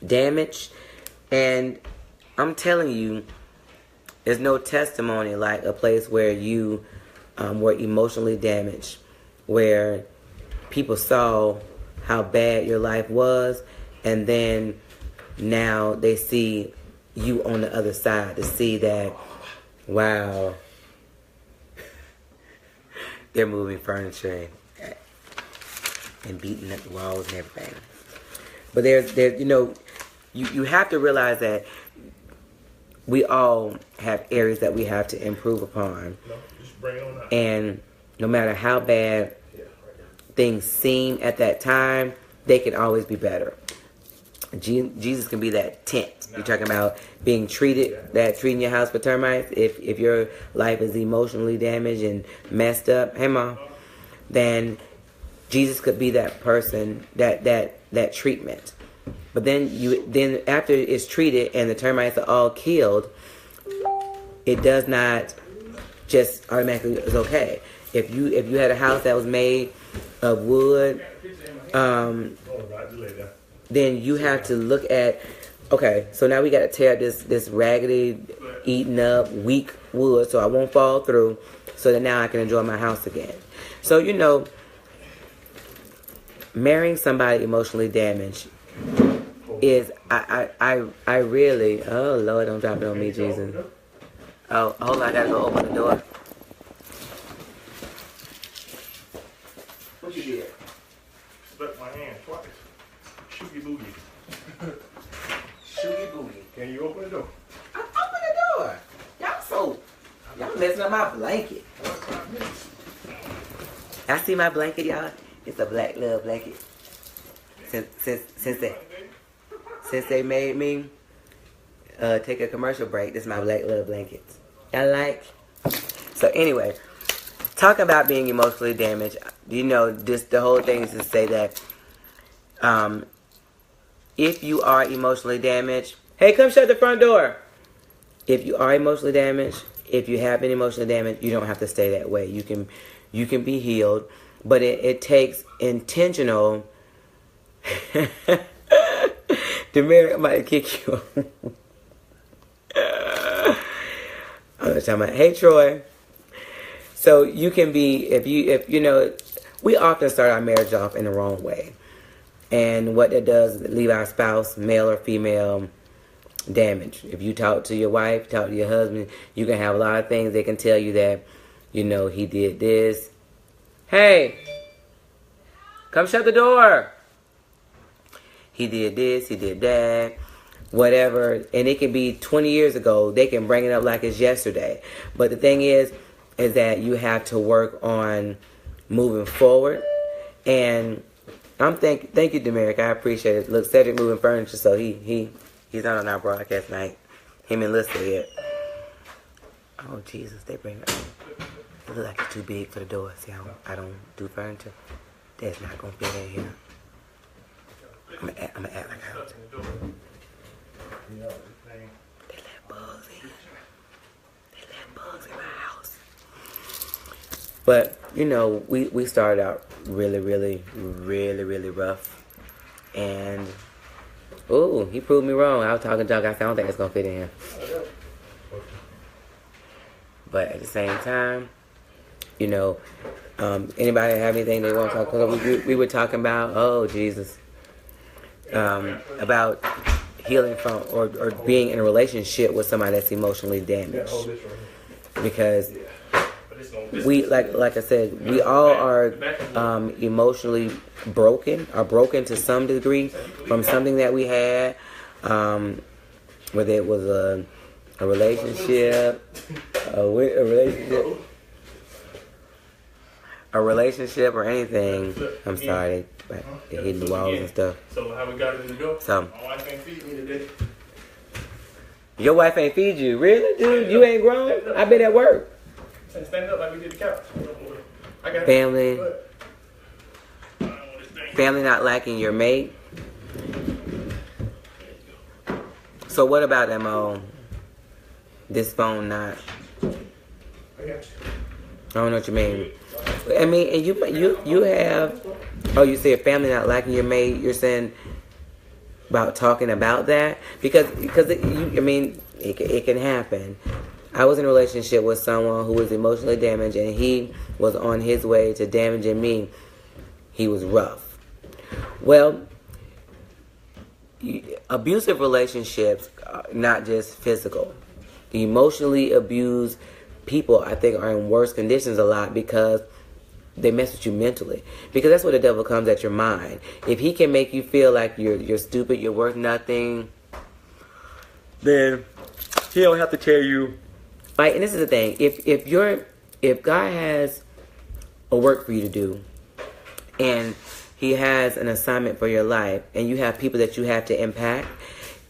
damaged, and I'm telling you, there's no testimony like a place where you were emotionally damaged, where people saw how bad your life was, and then now they see you on the other side to see that, wow, they're moving furniture and beating up the walls and everything. But there's you have to realize that we all have areas that we have to improve upon. And no matter how bad things seem at that time, they can always be better. Jesus can be that tent. You're talking about being treating your house for termites. If your life is emotionally damaged and messed up, hey mom, then Jesus could be that person, that treatment. But then after it's treated and the termites are all killed, it does not just automatically is okay. If you had a house that was made of wood, then you have to look at, okay, so now we got to tear this raggedy, eaten up, weak wood so I won't fall through, so that now I can enjoy my house again. So, you know, marrying somebody emotionally damaged is, I really, oh Lord, don't drop it on me, Jesus. Oh, hold on, I got to go open the door. What you did? Stuck my hand twice. Shoogie boogie. Shoogie boogie. Can you open the door? I open the door. Y'all messing up my blanket. I see my blanket, y'all. It's a black love blanket. Since they made me take a commercial break, this is my black love blanket. I like. So anyway, talking about being emotionally damaged, you know, just the whole thing is to say that if you are emotionally damaged, hey, come shut the front door. If you are emotionally damaged, if you have been emotionally damaged, you don't have to stay that way. You can be healed, but it takes intentional. Demerit might kick you. I'm talking about, hey Troy. So you can be, if you know, we often start our marriage off in the wrong way. And what that does is leave our spouse, male or female, damaged. If you talk to your wife, talk to your husband, you can have a lot of things they can tell you that, you know, he did this. Hey, come shut the door. He did this, he did that, whatever. And it can be 20 years ago. They can bring it up like it's yesterday. But the thing is that you have to work on moving forward. And thank you, Demeric. I appreciate it. Look, Cedric moving furniture, so he's not on our broadcast tonight. Him and Lissa here. Oh Jesus, they bring it. It look like it's too big for the door. See, I don't do furniture. That's not gonna fit in here. I'm gonna act like I don't. They let bugs in. They let bugs in my house. But you know, we started out really rough, and ooh, he proved me wrong. I was talking junk. I don't think it's gonna fit in here. But at the same time, you know, anybody have anything they want to talk about? We were talking about, oh Jesus, about healing from or being in a relationship with somebody that's emotionally damaged, because we like I said, we all are emotionally broken to some degree from something that we had, whether it was a relationship, a relationship or anything. I'm sorry, they're hitting the walls and stuff. So how we got it in the door? So my wife ain't feed me today. Your wife ain't feed you, really, dude? You ain't grown? I been at work. Stand up like we did the couch. I got Family not liking your mate. So what about MO? This phone not? I got you. I don't know what you mean. I mean, and you have. Oh, you say a family not liking your mate. You're saying about talking about that because it can happen. I was in a relationship with someone who was emotionally damaged, and he was on his way to damaging me. He was rough. Well, abusive relationships are not just physical. Emotionally abused people, I think, are in worse conditions a lot because they mess with you mentally. Because that's where the devil comes at your mind. If he can make you feel like you're stupid, you're worth nothing, then he don't have to tell you. Right? And this is the thing. If God has a work for you to do, and he has an assignment for your life, and you have people that you have to impact,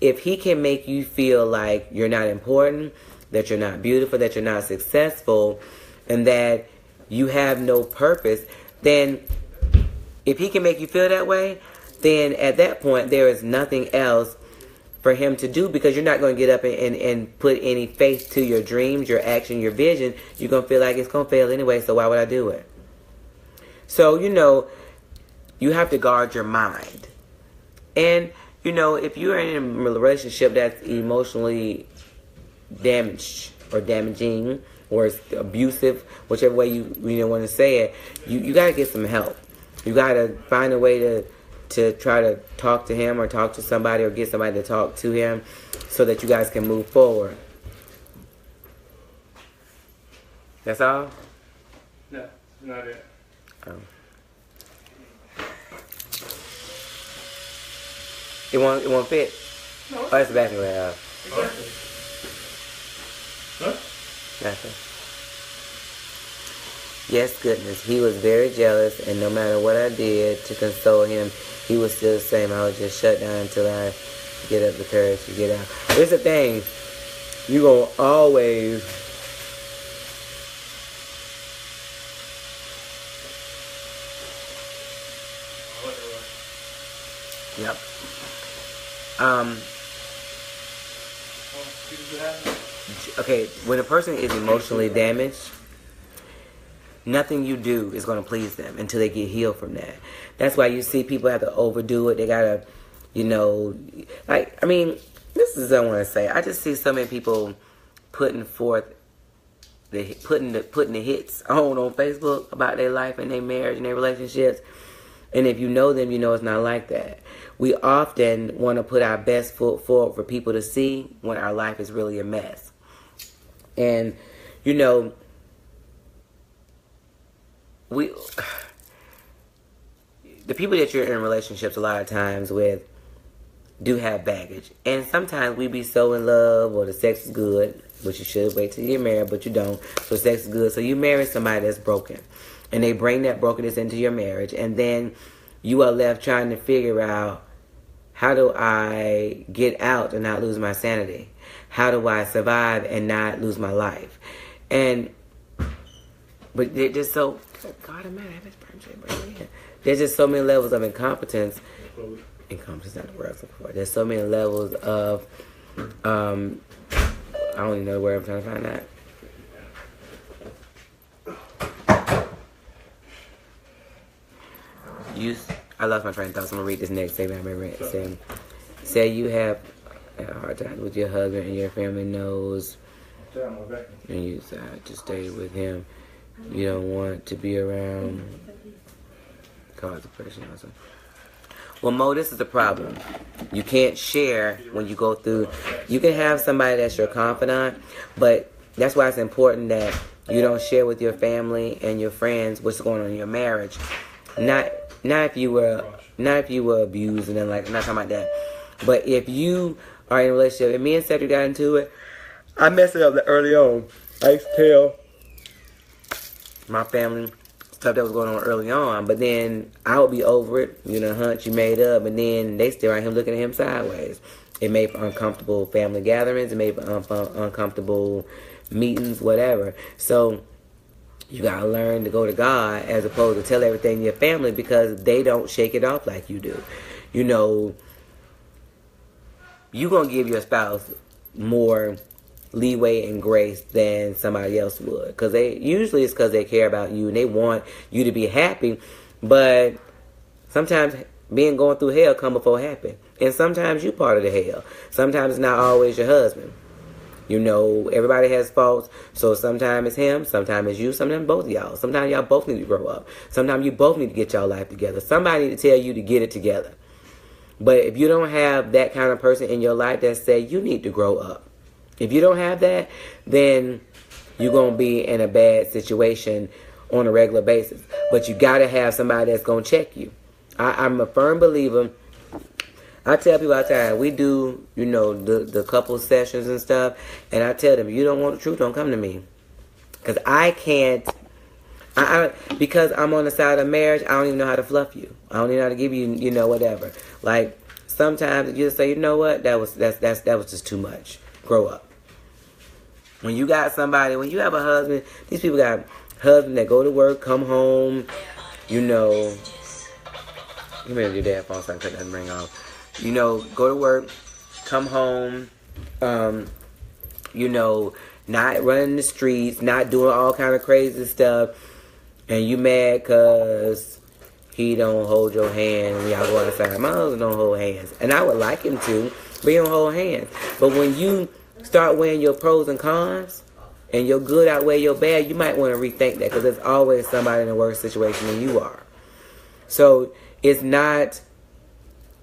if he can make you feel like you're not important, that you're not beautiful, that you're not successful, and that you have no purpose, then if he can make you feel that way, then at that point there is nothing else for him to do, because you're not going to get up and put any faith to your dreams, your action, your vision. You're going to feel like it's going to fail anyway, so why would I do it? So, you have to guard your mind. And, if you're in a relationship that's emotionally damaged or damaging or it's abusive, whichever way you want to say it, you got to get some help. You got to find a way to try to talk to him or talk to somebody or get somebody to talk to him so that you guys can move forward. That's all? No, not it. Oh. It won't fit? No. Oh, that's the bathroom. Exactly. Huh? Nothing. Yes, goodness. He was very jealous, and no matter what I did to console him, he was still the same. I would just shut down until I get up the courage to get out. Here's the thing. You're going to always... Yep. Okay, when a person is emotionally damaged, nothing you do is going to please them until they get healed from that. That's why you see people have to overdo it. They got to, this is what I want to say. I just see so many people putting forth, putting the hits on Facebook about their life and their marriage and their relationships. And if you know them, you know it's not like that. We often want to put our best foot forward for people to see when our life is really a mess. And, the people that you're in relationships a lot of times with do have baggage. And sometimes we be so in love, or the sex is good, which you should wait till you're married, but you don't. So sex is good. So you marry somebody that's broken. And they bring that brokenness into your marriage. And then you are left trying to figure out, how do I get out and not lose my sanity? How do I survive and not lose my life? But they're just so, God, there's just so many levels of incompetence. Incompetence is not the word I was looking for. There's so many levels of, I don't even know the word I'm trying to find out. I lost my train of thought, so I'm going to read this next statement I remember. Say you have a hard time with your husband and your family knows, and you decide to stay with him. You don't want to be around, cause depression or something. Well, Mo, this is the problem. You can't share when you go through. You can have somebody that's your confidant, but that's why it's important that you don't share with your family and your friends what's going on in your marriage. Not if you were abused and then not talking about that. But if you are in a relationship, and me and Cedric got into it, I messed it up early on. I used to tell my family stuff that was going on early on, but then I would be over it, hunch you made up, and then they still around him looking at him sideways. It made for uncomfortable family gatherings, it made for uncomfortable meetings, whatever. So you gotta learn to go to God as opposed to tell everything to your family, because they don't shake it off like you do. You're gonna give your spouse more leeway and grace than somebody else would, because it's because they care about you and they want you to be happy. But sometimes going through hell come before happy, and sometimes you part of the hell. Sometimes it's not always your husband. Everybody has faults, so sometimes it's him, sometimes it's you, sometimes both of y'all. Sometimes y'all both need to grow up. Sometimes you both need to get y'all life together. Somebody need to tell you to get it together. But if you don't have that kind of person in your life that say you need to grow up, if you don't have that, then you're going to be in a bad situation on a regular basis. But you got to have somebody that's going to check you. I'm a firm believer. I tell people all the time, we do, the couple sessions and stuff, and I tell them, you don't want the truth, don't come to me. Because I Because I'm on the side of marriage, I don't even know how to fluff you. I don't even know how to give you, whatever. Like, sometimes you just say, you know what, that was just too much. Grow up. When you got somebody, when you have a husband, these people got husbands that go to work, come home, you better do that phone so I can cut that ring off. Go to work, come home, not running the streets, not doing all kind of crazy stuff, and you mad because he don't hold your hand when y'all go outside. My husband don't hold hands, and I would like him to, but he don't hold hands. But when you start weighing your pros and cons, and your good outweigh your bad, you might want to rethink that, because there's always somebody in a worse situation than you are. So it's not,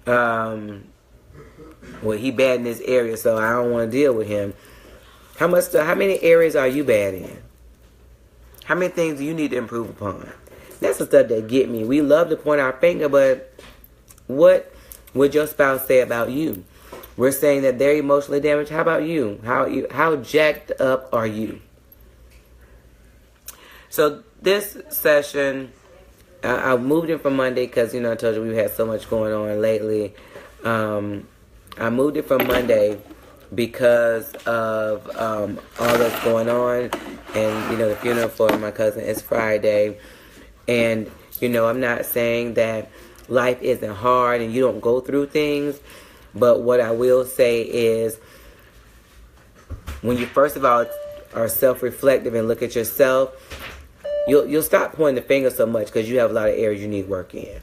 he bad in this area, so I don't want to deal with him. How many areas are you bad in? How many things do you need to improve upon? That's the stuff that get me. We love to point our finger, but what would your spouse say about you? We're saying that they're emotionally damaged. How about you? How jacked up are you? So this session, I moved it from Monday because, I told you we've had so much going on lately. I moved it from Monday because of all that's going on. And, the funeral for my cousin is Friday. And, I'm not saying that life isn't hard and you don't go through things. But what I will say is, when you first of all are self-reflective and look at yourself, you'll stop pointing the finger so much, because you have a lot of areas you need work in.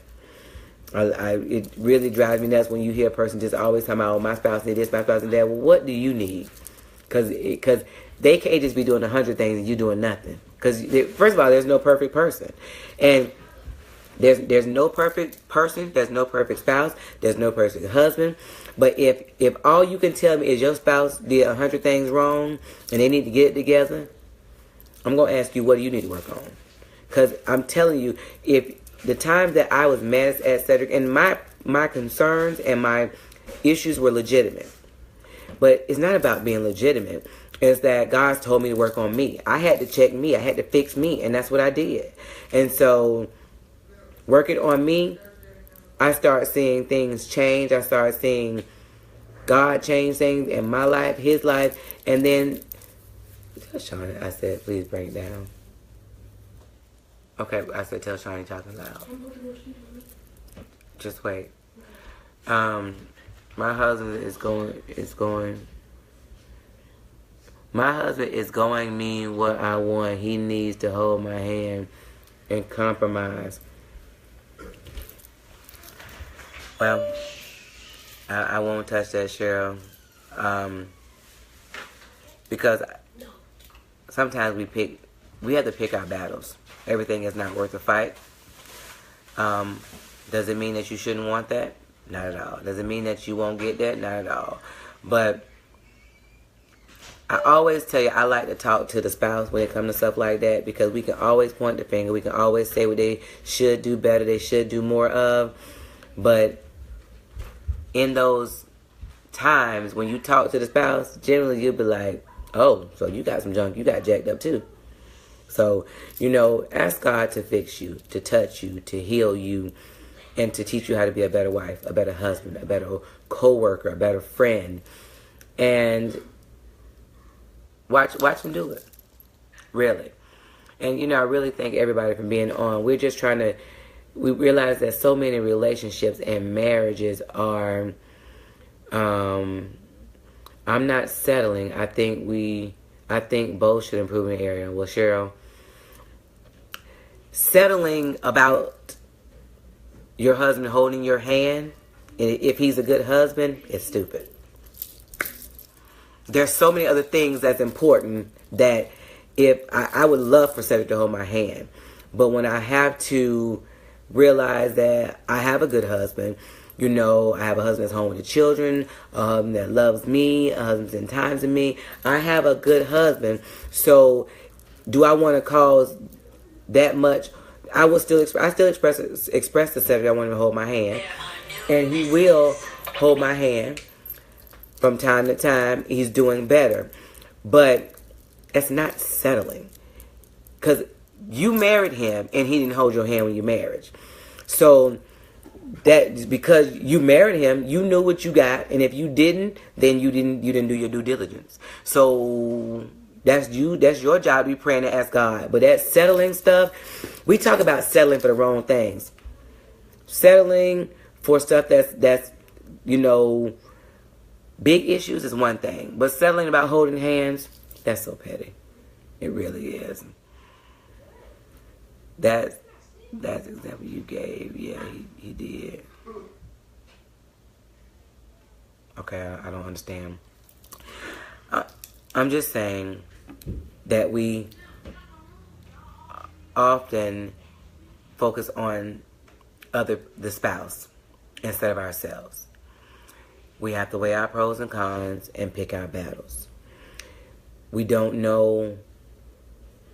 It really drives me nuts when you hear a person just always talking about, my spouse need this, my spouse need that. Well, what do you need? Because they can't just be doing 100 things and you doing nothing. Because first of all, there's no perfect person, and there's no perfect person, there's no perfect spouse, there's no perfect husband. But if all you can tell me is your spouse did 100 things wrong and they need to get it together, I'm going to ask you, what do you need to work on? Because I'm telling you, if the time that I was mad at Cedric, and my concerns and my issues were legitimate. But it's not about being legitimate. It's that God's told me to work on me. I had to check me. I had to fix me. And that's what I did. And so, working on me, I started seeing things change. I started seeing God change things in my life, his life. And then, tell Shawnee, I said, please bring it down. Okay, I said, tell Shawnee talking loud. Just wait. My husband is going me what I want. He needs to hold my hand and compromise. Well, I won't touch that, Cheryl. Because sometimes we have to pick our battles. Everything is not worth a fight. Does it mean that you shouldn't want that? Not at all. Does it mean that you won't get that? Not at all. But I always tell you, I like to talk to the spouse when it comes to stuff like that, because we can always point the finger. We can always say what they should do better, they should do more of. But in those times when you talk to the spouse, generally you'll be like, oh, so you got some junk, you got jacked up too. So, ask God to fix you, to touch you, to heal you, and to teach you how to be a better wife, a better husband, a better co-worker, a better friend. And watch him do it. Really. And, I really thank everybody for being on. We're just trying to, we realize that so many relationships and marriages are, I'm not settling. I think both should improve in the area. Well, Cheryl, settling about your husband holding your hand, if he's a good husband, is stupid. There's so many other things that's important that if I would love for Cedric to hold my hand. But when I have to realize that I have a good husband, I have a husband that's home with the children, a husband that loves me, a husband that's in times with me. I have a good husband. So do I want to cause that much? I still express to Cedric I want him to hold my hand. And he will hold my hand from time to time. He's doing better. But it's not settling. Because you married him and he didn't hold your hand when you married. So that because you married him, you knew what you got, and if you didn't, then you didn't do your due diligence. So that's your job to be praying to ask God. But that settling stuff, we talk about settling for the wrong things. Settling for stuff that's big issues is one thing, but settling about holding hands, that's so petty. It really is. That's the example you gave. Yeah, he did. Okay, I don't understand. I'm just saying that we often focus on the spouse instead of ourselves. We have to weigh our pros and cons and pick our battles. We don't know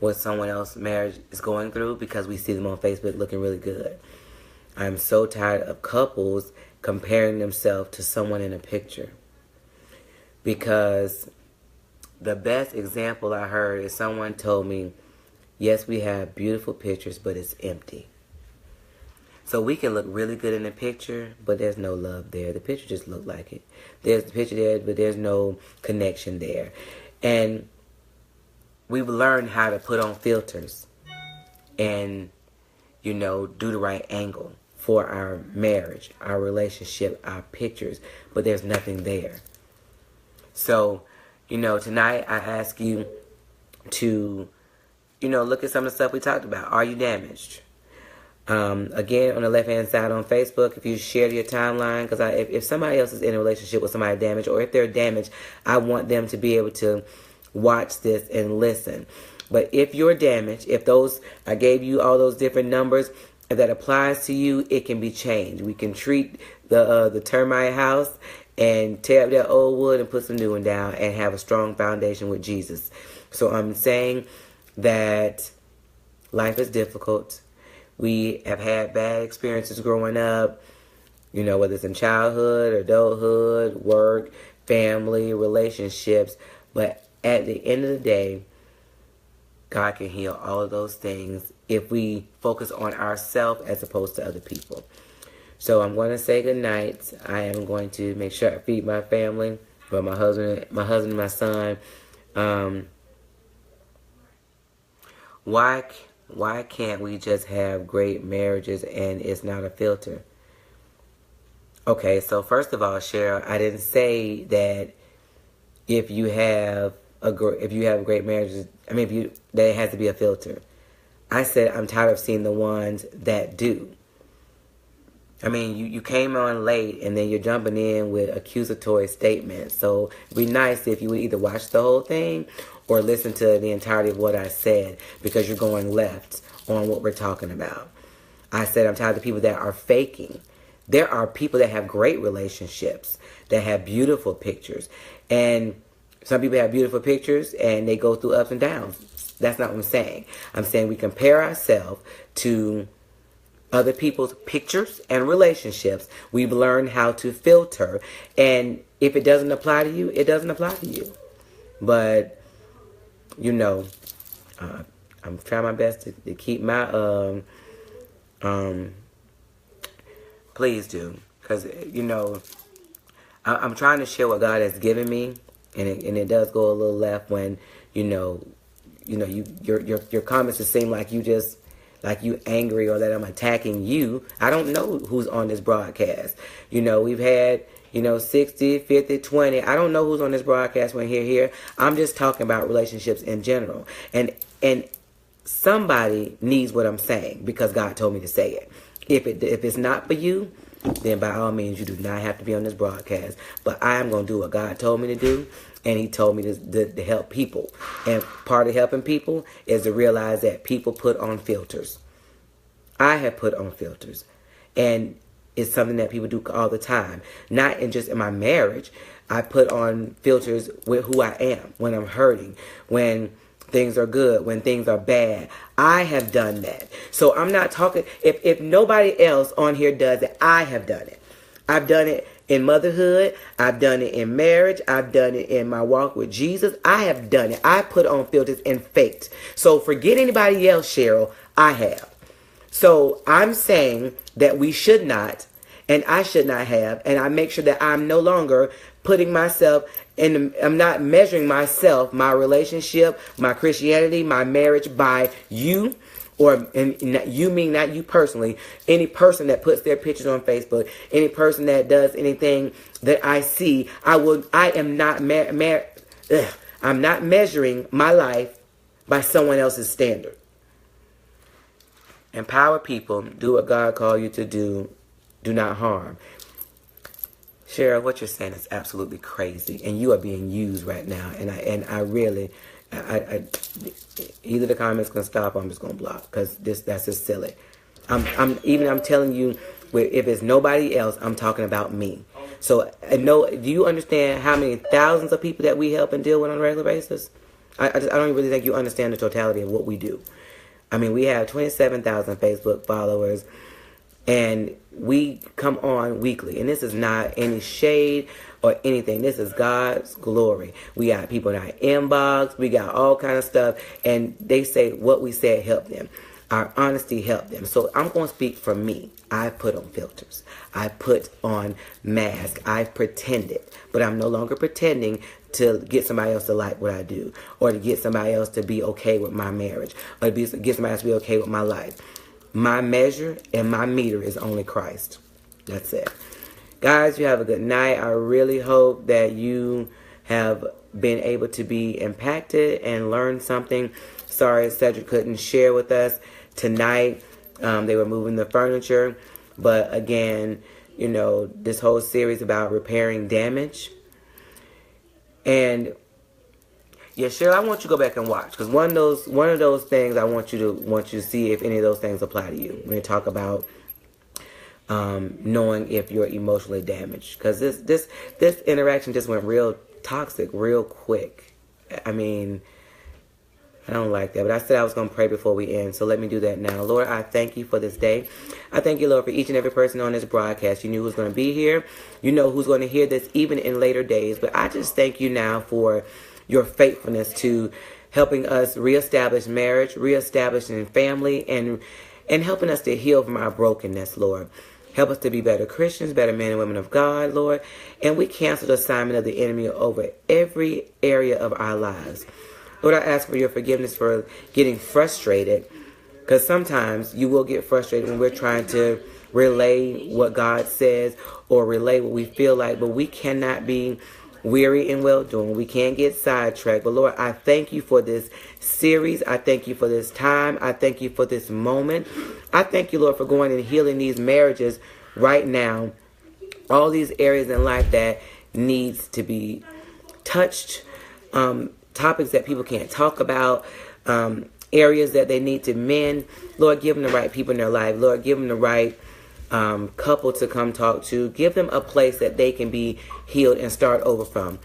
what someone else's marriage is going through because we see them on Facebook looking really good. I'm so tired of couples comparing themselves to someone in a picture. Because the best example I heard is someone told me, yes, we have beautiful pictures, but it's empty. So we can look really good in the picture, but there's no love there. The picture just looked like it. There's the picture there, but there's no connection there. And we've learned how to put on filters and, do the right angle for our marriage, our relationship, our pictures, but there's nothing there. So, tonight I ask you to, look at some of the stuff we talked about. Are you damaged? Again, on the left-hand side on Facebook, if you share your timeline, because if somebody else is in a relationship with somebody damaged, or if they're damaged, I want them to be able to watch this and listen. But if you're damaged, I gave you all those different numbers, if that applies to you, it can be changed. We can treat the termite house and tear up that old wood and put some new one down and have a strong foundation with Jesus. So I'm saying that life is difficult. We have had bad experiences growing up, whether it's in childhood, adulthood, work, family, relationships. But at the end of the day, God can heal all of those things if we focus on ourselves as opposed to other people. So I'm going to say good night. I am going to make sure I feed my family, but my husband and my son. Why can't we just have great marriages and it's not a filter? Okay, so first of all, Cheryl, I didn't say that if you have great marriages, that it has to be a filter. I said I'm tired of seeing the ones that do. You came on late and then you're jumping in with accusatory statements. So it'd be nice if you would either watch the whole thing or listen to the entirety of what I said, because you're going left on what we're talking about. I said I'm tired of the people that are faking. There are people that have great relationships, that have beautiful pictures. And some people have beautiful pictures and they go through ups and downs. That's not what I'm saying. I'm saying we compare ourselves to other people's pictures and relationships. We've learned how to filter. And if it doesn't apply to you, it doesn't apply to you. But, I'm trying my best to keep my, please do. Because, I'm trying to share what God has given me. And it does go a little left when, your comments just seem like you angry or that I'm attacking you. I don't know who's on this broadcast. We've had, 60, 50, 20. I don't know who's on this broadcast when here. I'm just talking about relationships in general. And somebody needs what I'm saying because God told me to say it. If it's not for you, then by all means, you do not have to be on this broadcast. But I am going to do what God told me to do. And he told me to help people. And part of helping people is to realize that people put on filters. I have put on filters. And it's something that people do all the time. Not just in my marriage. I put on filters with who I am. When I'm hurting. When things are good. When things are bad. I have done that. So I'm not talking. If nobody else on here does it, I have done it. I've done it in motherhood. I've done it in marriage. I've done it in my walk with Jesus. I have done it. I put on filters and faked. So forget anybody else, Cheryl. I have. So I'm saying that we should not, and I should not have, and I make sure that I'm no longer putting myself in, I'm not measuring myself, my relationship, my Christianity, my marriage by you, or and you mean not you personally, any person that puts their pictures on Facebook, any person that does anything that I see, I am not I'm not measuring my life by someone else's standard. Empower people, do what God called you to do, do not harm. Cheryl, what you're saying is absolutely crazy, and you are being used right now. And I really, either the comments gonna stop, or I'm just gonna block, because that's just silly. I'm telling you, if it's nobody else, I'm talking about me. So do you understand how many thousands of people that we help and deal with on a regular basis? I don't really think you understand the totality of what we do. I mean, we have 27,000 Facebook followers. And we come on weekly. And this is not any shade or anything. This is God's glory. We got people in our inbox. We got all kind of stuff. And they say what we said helped them. Our honesty helped them. So I'm going to speak for me. I put on filters. I put on masks. I pretended. But I'm no longer pretending to get somebody else to like what I do. Or to get somebody else to be okay with my marriage. Or to get somebody else to be okay with my life. My measure and my meter is only Christ. That's it. Guys, you have a good night. I really hope that you have been able to be impacted and learn something. Sorry Cedric couldn't share with us tonight. They were moving the furniture. But again, you know, this whole series about repairing damage. And yeah, Cheryl, I want you to go back and watch, because one of those things I want you to see if any of those things apply to you when they talk about knowing if you're emotionally damaged, because this interaction just went real toxic real quick. I mean, I don't like that, but I said I was going to pray before we end, so let me do that now. Lord, I thank you for this day. I thank you, Lord, for each and every person on this broadcast. You knew who's going to be here. You know who's going to hear this even in later days, but I just thank you now for your faithfulness to helping us reestablish marriage, reestablishing family, and helping us to heal from our brokenness, Lord. Help us to be better Christians, better men and women of God, Lord. And we cancel the assignment of the enemy over every area of our lives. Lord, I ask for your forgiveness for getting frustrated, because sometimes you will get frustrated when we're trying to relay what God says or relay what we feel like, but we cannot be weary in well-doing. We can't get sidetracked. But Lord, I thank you for this series. I thank you for this time. I thank you for this moment. I thank you, Lord, for going and healing these marriages right now. All these areas in life that needs to be touched. Topics that people can't talk about. Areas that they need to mend. Lord, give them the right people in their life. Lord, give them the right couple to come talk to. Give them a place that they can be healed and start over from.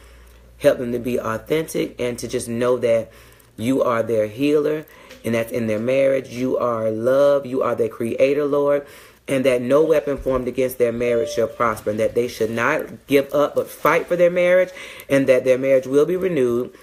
Help them to be authentic and to just know that you are their healer, and that's in their marriage. You are love. You are their creator, Lord, and that no weapon formed against their marriage shall prosper, and that they should not give up but fight for their marriage, and that their marriage will be renewed.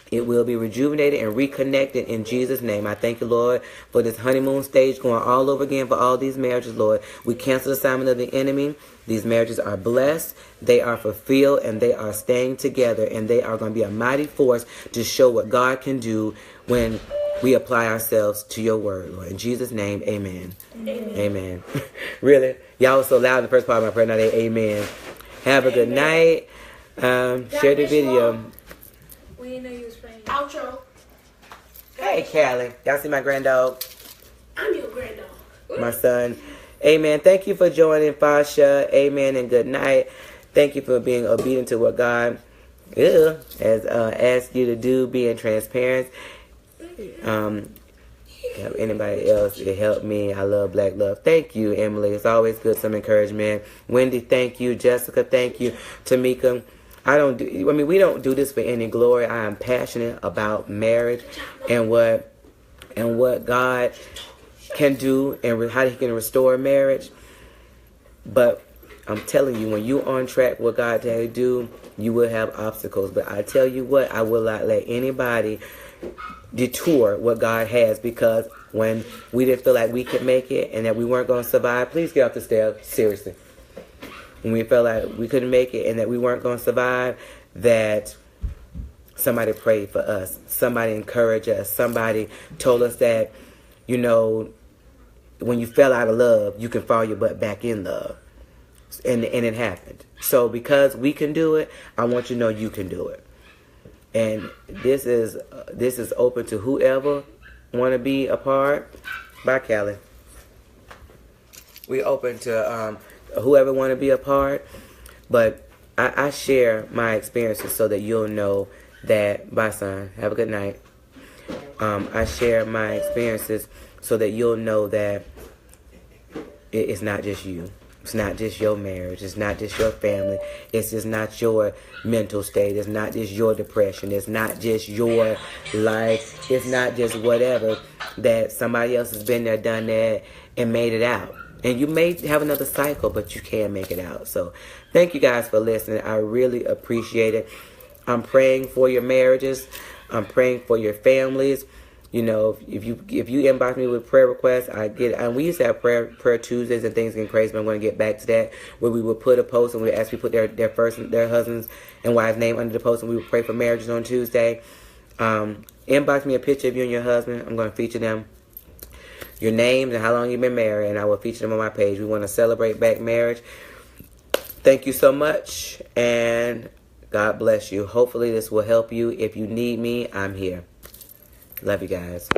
It will be rejuvenated and reconnected in Jesus' name. I thank you, Lord, for this honeymoon stage going all over again for all these marriages, Lord. We cancel the assignment of the enemy. These marriages are blessed. They are fulfilled, and they are staying together, and they are going to be a mighty force to show what God can do when we apply ourselves to your word, Lord. In Jesus' name, amen. Amen. Amen. Really? Y'all were so loud in the first part of my prayer. Now they amen. Have a good night. Share the video. We didn't know you was praying. Outro. Hey, Callie. Y'all see my granddog? I'm your granddog. My son. Amen. Thank you for joining, Fasha. Amen, and good night. Thank you for being obedient to what God has asked you to do, being transparent. Help anybody else, it helped me. I love Black Love. Thank you, Emily. It's always good, some encouragement. Wendy, thank you. Jessica, thank you. Tamika. We don't do this for any glory. I am passionate about marriage and what God can do and how he can restore marriage. But I'm telling you, when you're on track with God to do, you will have obstacles. But I tell you what, I will not let anybody detour what God has, because when we didn't feel like we could make it and that we weren't going to survive, please get off the stairs, seriously. When we felt like we couldn't make it and that we weren't going to survive, that somebody prayed for us, somebody encouraged us, somebody told us that, you know, when you fell out of love, you can fall your butt back in love. And it happened. So because we can do it, I want you to know you can do it. And this is open to whoever want to be a part. Bye, Kelly. We open to whoever want to be a part. But I share my experiences so that you'll know that. Bye, son. Have a good night. I share my experiences so that you'll know that it's not just you. It's not just your marriage. It's not just your family. It's just not your mental state. It's not just your depression. It's not just your life. It's not just whatever, that somebody else has been there, done that, and made it out. And you may have another cycle, but you can make it out. So thank you guys for listening. I really appreciate it. I'm praying for your marriages. I'm praying for your families. You know, if you inbox me with prayer requests, and we used to have prayer Tuesdays and things getting crazy, but I'm going to get back to that, where we would put a post and we ask people put their husbands and wives' name under the post, and we would pray for marriages on Tuesday. Inbox me a picture of you and your husband. I'm going to feature them, your names and how long you've been married, and I will feature them on my page. We want to celebrate back marriage. Thank you so much, and God bless you. Hopefully this will help you. If you need me, I'm here. Love you guys.